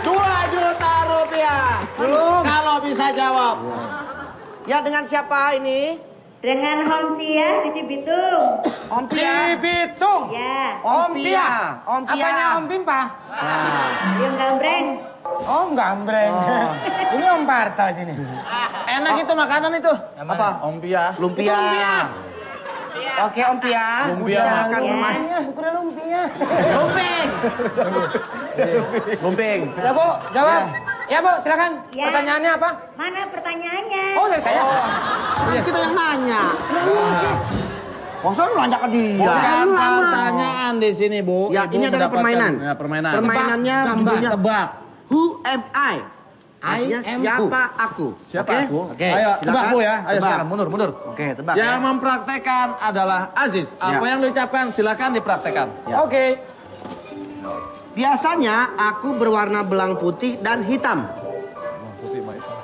2 juta rupiah. Belum. Kalau bisa jawab. Ya, dengan siapa ini? Dengan Homsia di Cibitung. Om Pia. Cibitung. Ya. Om Pia. Om Pia. Apanya Om Pimpa? Yang gambreng. Om Gambreng. Ini Om Parto sini. Enak itu makanan itu. Apa? Lumpia. Lumpia. Oke, Om Pia. Lumpia. Silakan bermain. Udah lumpia. Lumping. Lumping. Ya Bu, jawab. Ya Bu, silakan. Ya. Pertanyaannya apa? Mana pertanyaannya? Oh, dari saya. Kan kita yang nanya. Masa lu nanya ke dia? Bukan pertanyaan di sini, Bu. Ya, Ibu ini adalah mendapatkan- permainan. Ya, permainan. Permainannya judulnya Tebak. Who am I? Artinya I am siapa aku? Siapa Oke? aku? Oke, Ayo, silakan. tebak Bu ya. Ayo Tebak. silakan, mundur. Oke, tebak Yang ya. mempraktekkan adalah Aziz. Apa Ya. yang diucapkan silakan dipraktekkan. Ya. Oke. Biasanya aku berwarna belang putih dan hitam.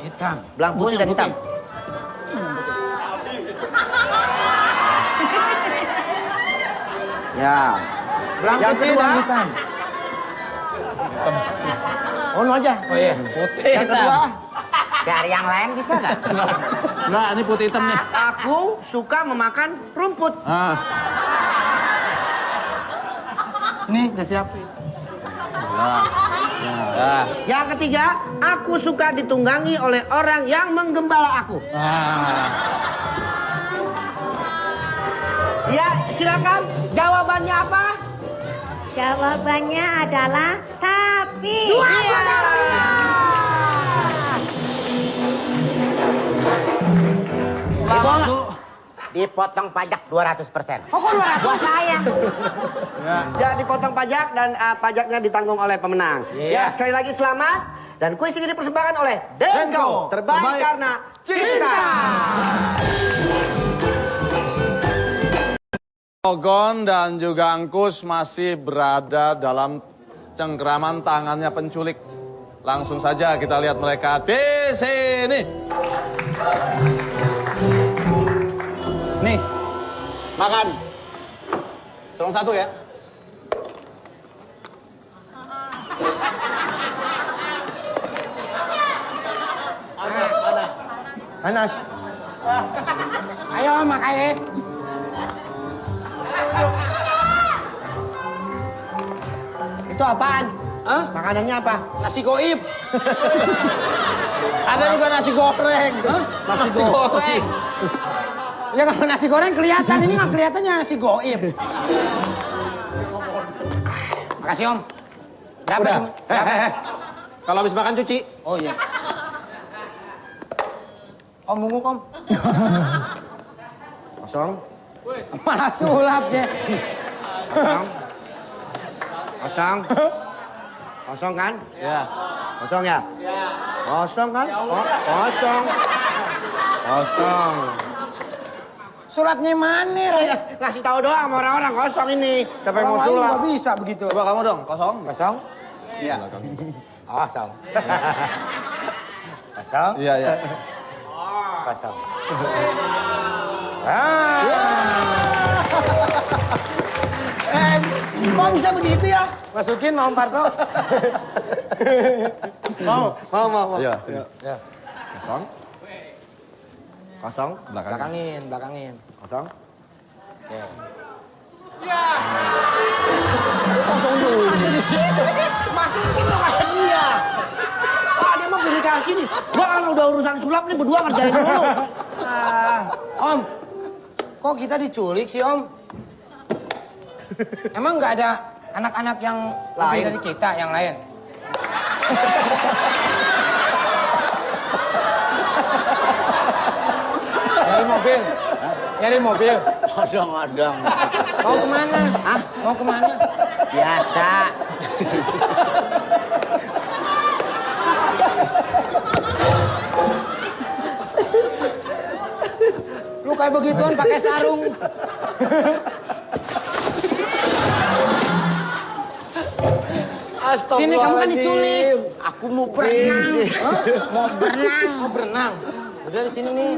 Hitam. Belang putih dan hitam. Ya. Belang Yang putih kedua. dan hitam. Oh, no aja. Oh iya. Putih Yang kedua. Dari yang lain bisa nggak? Nah, ini putih hitam nih. Aku suka memakan rumput. Ah. Nih, udah siap. Ya. Yang ketiga, aku suka ditunggangi oleh orang yang menggembala aku. Ya, silakan. Jawabannya apa? Jawabannya adalah sapi. Selamat, Bu. Dipotong pajak 200%. Oh, kok 200? Buat saya. Ya, dipotong pajak dan pajaknya ditanggung oleh pemenang. Ya, sekali lagi selamat. Dan kuis ini dipersembahkan oleh Denko. Terbaik karena cinta. Ogon dan juga Angkus masih berada dalam cengkeraman tangannya penculik. Langsung saja kita lihat mereka di sini. Nih, makan. Tolong satu ya. Anas. Ayo, makanya. Itu apaan? Hah? Makanannya apa? Nasi goib. Ada juga nasi goreng. Nasi goreng. Ya kalau nasi goreng kelihatan, ini nggak kelihatannya nasi goib. Makasih Om. Berapa Udah. sih? Kalau habis makan cuci. Oh iya. Om bungkuk Om. Kosong. Malah sulap ya. Kosong. Kosong. Kosong kan? Ya. Kosong ya? Kosong kan? Kosong. Kosong. Sulapnya mana? Kasih tahu doang sama orang-orang kosong ini. Siapa yang mau sulap? Nggak bisa begitu. Coba kamu dong, kosong. Kosong? Iya. Kosong. Kosong? Iya, iya. Kosong. Kok bisa begitu ya? Masukin Om Parto. Mau. Iya, sini. Ya. Kosong. Kosong. Belakangin. Kosong. Oke. Kosong dulu. Masukin dong kata dia. Dia mah pilih kasih nih. Gua kalau udah urusan sulap nih berdua ngerjain dulu. Om, kok kita diculik sih Om? Emang nggak ada anak-anak yang lebih Lain. dari kita yang lain? Nyari mobil. Odong-odong. Mau kemana? Hah? Mau kemana? Biasa. Lu kayak begituan pakai sarung. Sini kamu kan diculik. Aku mau berenang. Mau berenang. Mau berenang. Udah di sini nih.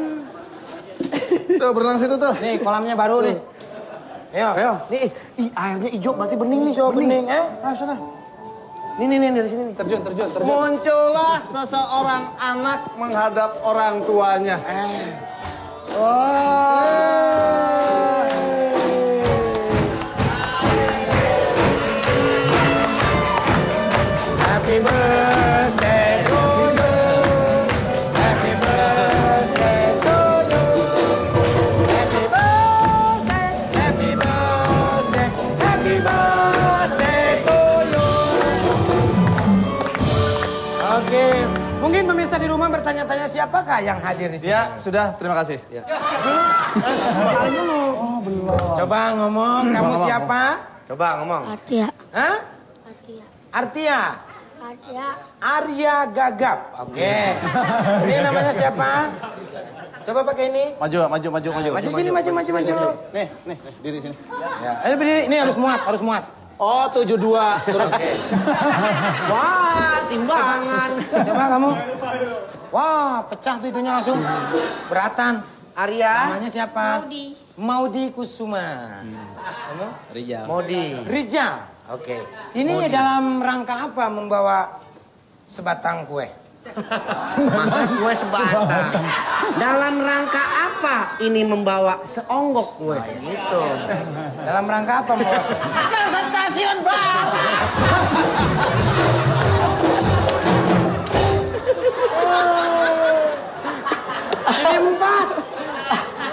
Tuh, berenang situ tuh. Nih kolamnya baru nih. Ayo. Nih, airnya hijau masih bening nih. Hijau bening, Ayo sana. Nih dari sini nih. Terjun. Muncullah seseorang anak menghadap orang tuanya. Happy birthday to you. Happy birthday to you. Happy birthday, happy birthday, happy birthday to you. Oke, mungkin pemirsa di rumah bertanya-tanya siapakah yang hadir di sini? Ya, sudah. Terima kasih. Oh, belum. Coba ngomong, kamu siapa? Coba ngomong. Artia. Hah? Artia. Artia. Artia. Arya Gagap. Oke. Ini namanya siapa? Coba pakai ini. Maju. Maju sini, maju. Nih, diri sini. Ayo berdiri. Ini harus muat. Oh, 72. Oke. Wah, timbangan. Coba kamu. Wah, pecah pintunya langsung. Beratan. Arya. Namanya siapa? Maudi. Maudi Kusuma. Kamu? Rijal. Rijal. Oke. Ini dalam rangka apa membawa sebatang kue? Masa kue sebatang. Dalam rangka apa ini membawa seonggok kue? Gitu. Dalam rangka apa membawa stasiun bal. Ini 4.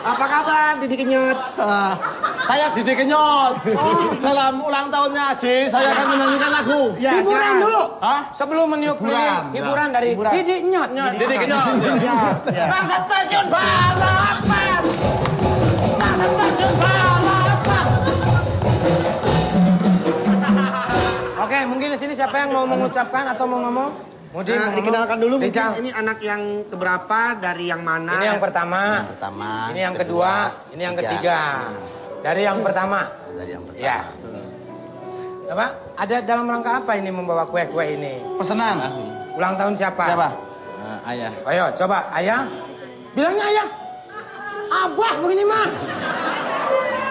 Apa kabar Didi Kenyot? Saya Didi Kenyot. Dalam ulang tahunnya Aji, saya akan menyanyikan lagu. Ya, Hiburan silakan. dulu. Hah? Sebelum meniup lilin. Hiburan dari Didi Nyot. Didi Kenyot. Bangsa stasiun balapan. Bangsa stasiun balapan. Oke, mungkin di sini siapa yang mau mengucapkan atau mau ngomong? Mudi, Nah, dikenalkan dulu mungkin Rijal. ini anak yang keberapa, dari yang mana? Ini yang pertama. Ini yang kedua. Ini yang ketiga. Dari yang pertama. Ya. Apa? Ada dalam rangka apa ini membawa kue-kue ini? Pesanan. Ulang tahun siapa? Ayah. Ayo, coba ayah. Bilangnya ayah. Abah begini mah.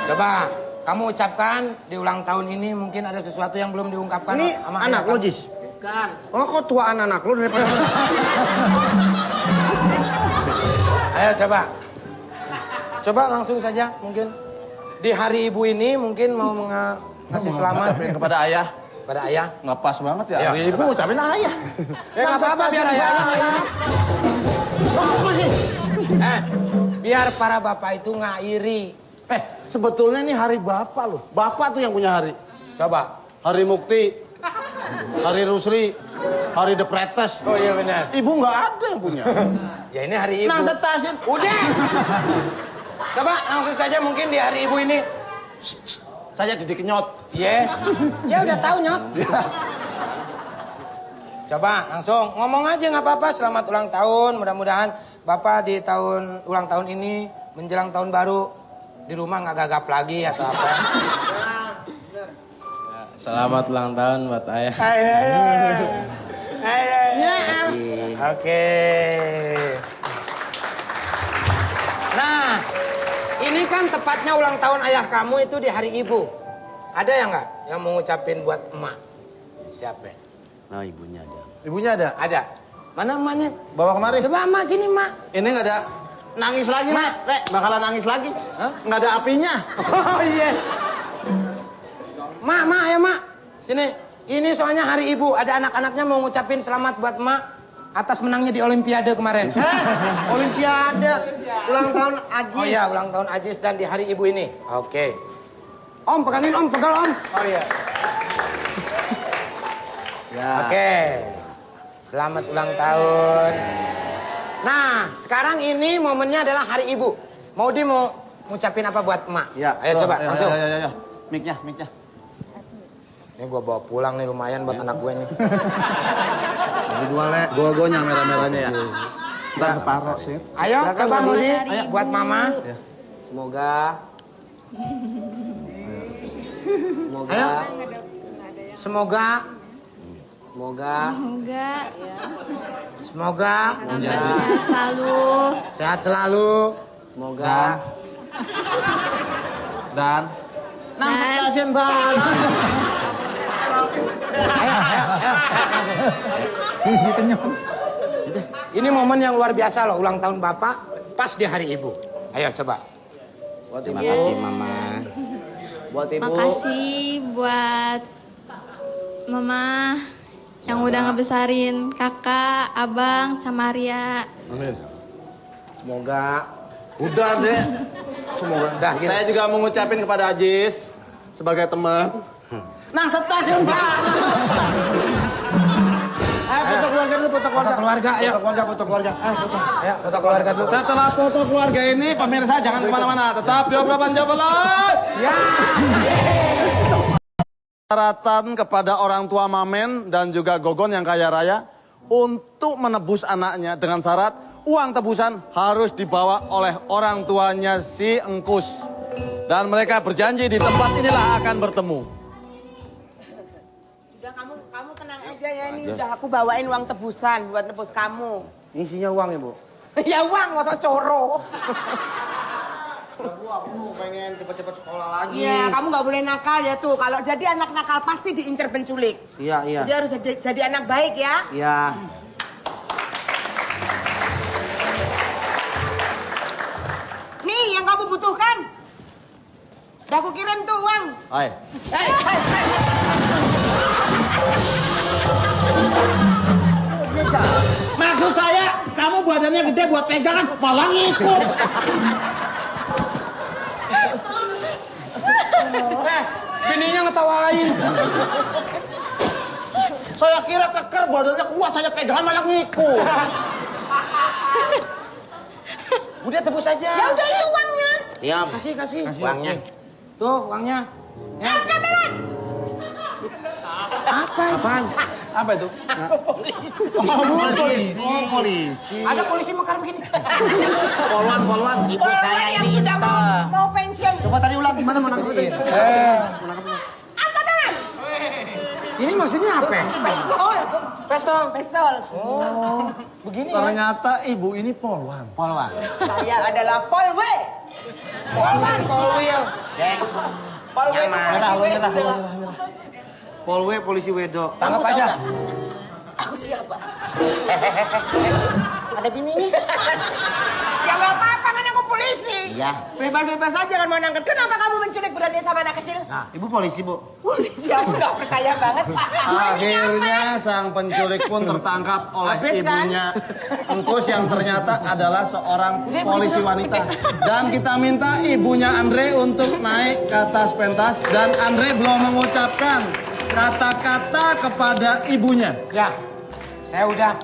Coba kamu ucapkan di ulang tahun ini mungkin ada sesuatu yang belum diungkapkan Ini sama anak ayah. lo, Jis? Bukan. Oh, kok tuaan anak lo daripada... Ayo coba. Coba langsung saja mungkin. Di hari ibu ini mungkin mau ngasih selamat Kepada ayah. pada ayah. Nggak pas banget ya. Ayo, Hari ibu ucapin ayah. Ya nggak apa-apa biar ayah. Biar para bapak itu nggak iri. Sebetulnya ini hari bapak loh. Bapak tuh yang punya hari. Coba. Hari Mukti. Hari Rusri. Hari Depretes. Oh iya benar. Ibu nggak ada yang punya. Ya ini hari ibu. Nang stasiun. Udah. Coba langsung saja mungkin di hari ibu ini. Saya Didi Kenyot. Iya. Ya udah tahu Nyot. Coba langsung ngomong aja nggak apa-apa. Selamat ulang tahun. Mudah-mudahan bapak di tahun ulang tahun ini menjelang tahun baru di rumah nggak gagap lagi atau apa. Selamat ulang tahun buat ayah. Oke. Nah, ini kan tepatnya ulang tahun ayah kamu itu di hari ibu. Ada ya nggak yang mau ngucapin buat emak? Siapa? Nah, ibunya ada. Ibunya ada? Ada. Mana emaknya? Bawa kemari. Coba emak sini emak. Ini nggak ada. Nangis lagi, Nek. Rek, bakalan nangis lagi. Hah? Nggak ada apinya. Oh iya. Mak, ya mak. Sini. Ini soalnya hari ibu. Ada anak-anaknya mau ngucapin selamat buat emak atas menangnya di Olimpiade kemarin. Olimpiade. Ulang tahun Ajis. Oh iya, ulang tahun Ajis dan di hari ibu ini. Oke. Om, pegangin om, pegal om. Oh iya. Ya. Oke. Selamat ulang tahun. Nah, sekarang ini momennya adalah hari ibu. Maudi mau ngucapin apa buat emak? Ya. Ayo coba, langsung. Ya. Mic-nya. Ini gua bawa pulang nih lumayan buat anak gue nih. Jadi dua, Le. Gogonya merah-merahnya ya. Ntar separuh sih. Ayo, coba Maudi buat mama. Semoga. Ayo. Semoga. Semoga. Sehat selalu. Sehat selalu. Semoga. Dan Nang stasiun banget. Ini momen yang luar biasa loh, ulang tahun Bapak pas di hari Ibu. Ayo coba. Terima kasih Mama. Buat Ibu. Makasih buat Mama yang udah ngebesarin kakak, abang, sama Ria. Amin. Semoga. Udah deh. Semoga. Dah, gitu. Saya juga mau ngucapin kepada Ajis sebagai teman. Nang stasiun banget. Foto keluarga dulu, foto keluarga. Foto keluarga, ayo. Foto keluarga. Foto. Ayo, foto keluarga dulu. Setelah foto keluarga ini, pemirsa jangan kemana-mana. Tetap di Opera Panjava Live. Ya. Syaratan kepada orang tua Mamen dan juga Gogon yang kaya raya untuk menebus anaknya dengan syarat uang tebusan harus dibawa oleh orang tuanya si Engkus. Dan mereka berjanji di tempat inilah akan bertemu. Sudah kamu tenang aja ya, ini udah aku bawain uang tebusan buat nebus kamu. Ini isinya uang ya, Bu? Ya uang, masa coro. Aku pengen cepet-cepet sekolah lagi. Iya, kamu nggak boleh nakal ya tuh. Kalau jadi anak nakal pasti diincar penculik. Iya, iya. Jadi harus jadi anak baik ya. Iya. Nih yang kamu butuhkan. Udah aku kirim tuh uang. Hai. Maksud saya, kamu badannya gede buat pegangan, malah ngikut. Bininya ngetawain. Saya kira keker badannya kuat, saya pegangan malah ngikut. Udah tebus aja. Ya udah ini uangnya. Iya. Kasih. Uangnya. Tuh uangnya. Ya. Angkat tangan. Apaan? Apa itu? Polisi. Ada polisi mekar begini. Poluan. Ibu saya yang ini sudah mau pensiun. Coba tadi ulang gimana mau nangkepin? Angkat tangan. Ini maksudnya apa? Pistol. Oh, begini ya. Ternyata ibu ini poluan. Saya adalah Polwe. Polwil. Polwe itu Nyerah. Polwe polisi Wedo. Tangkap aja. Aku siapa? Ada bininya. Ya nggak apa-apa, kan aku polisi. Iya. Bebas-bebas aja kan mau nangkep. Kenapa kamu menculik berani sama anak kecil? Nah, Ibu polisi, Bu. Polisi, aku nggak percaya banget, Pak. Akhirnya sang penculik pun tertangkap oleh Habis, kan? ibunya Engkus yang ternyata adalah seorang polisi wanita. Dan kita minta ibunya Andre untuk naik ke atas pentas. Dan Andre belum mengucapkan kata-kata kepada ibunya. Ya, saya udah.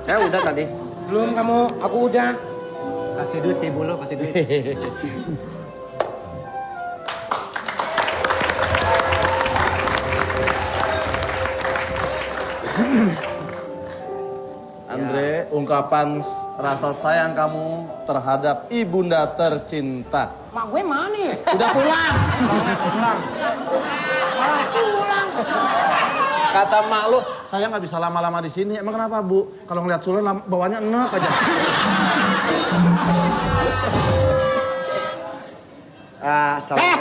Saya udah tadi. Belum kamu, aku udah. Kasih duit ibu lo, kasih duit. Andre, ungkapan rasa sayang kamu terhadap ibunda tercinta. Mak gue mana ya? Udah pulang. Malah pulang. Kata mak lu, saya nggak bisa lama-lama di sini. Emang kenapa, Bu? Kalau ngeliat Sule bawanya enek aja.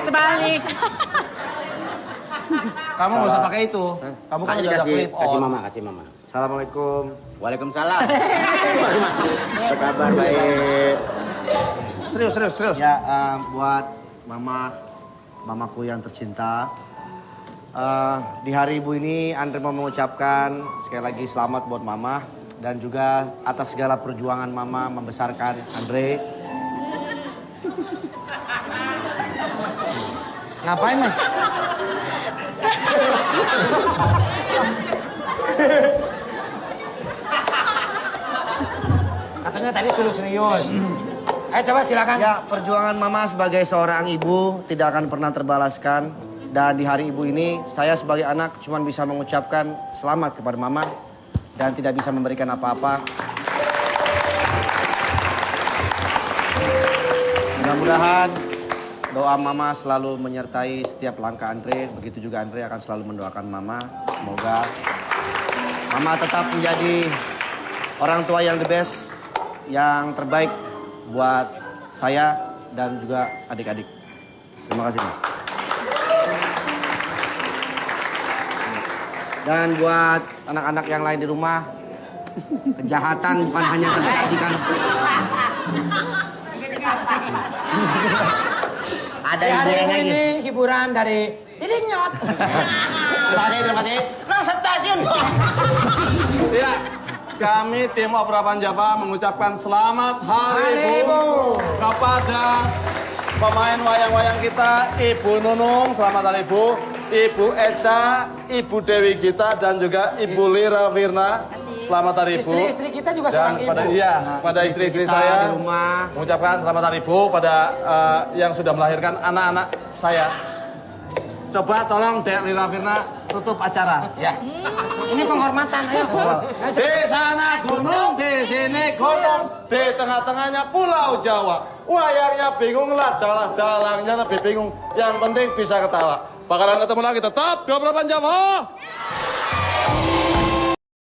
Terbalik. Kamu nggak usah pakai itu. Kamu kan udah ada clip on. Kasih mama. Assalamualaikum. Waalaikumsalam. Apa kabar? Baik. Serius. Ya, buat mamaku yang tercinta. Di hari ibu ini Andre mau mengucapkan sekali lagi selamat buat mama. Dan juga atas segala perjuangan mama membesarkan Andre. Ngapain, Mas? Katanya tadi suruh serius. Ayo coba silakan. Ya, perjuangan mama sebagai seorang ibu tidak akan pernah terbalaskan. Dan di hari ibu ini, saya sebagai anak cuma bisa mengucapkan selamat kepada mama. Dan tidak bisa memberikan apa-apa. Mudah-mudahan doa mama selalu menyertai setiap langkah Andre. Begitu juga Andre akan selalu mendoakan mama. Semoga mama tetap menjadi orang tua yang the best, yang terbaik buat saya dan juga adik-adik. Terima kasih, Ma. Dan buat anak-anak yang lain di rumah, kejahatan bukan hanya terjadikan. Ada Di hari hiburan ibu lagi. ini hiburan dari Didingnyot. Terima kasih. Nang stasiun. Ya, kami tim Opera Panjapa mengucapkan selamat Hari Ibu kepada pemain wayang-wayang kita, Ibu Nunung, selamat Hari Ibu, Ibu Eca, Ibu Dewi Gita, dan juga Ibu Lira Firna. Selamat Hari Ibu. Istri-istri kita juga Dan seorang pada, ibu. iya, pada istri-istri kita saya di rumah. mengucapkan selamat Hari Ibu pada yang sudah melahirkan anak-anak saya. Coba tolong Dek Lira Firna tutup acara. Ya. Ini penghormatan, ayo. Di sana gunung, di sini gunung, di tengah-tengahnya Pulau Jawa. Wayangnya bingung lah, dalangnya lebih bingung. Yang penting bisa ketawa. Bakalan ketemu lagi tetap di Opera Panjapa.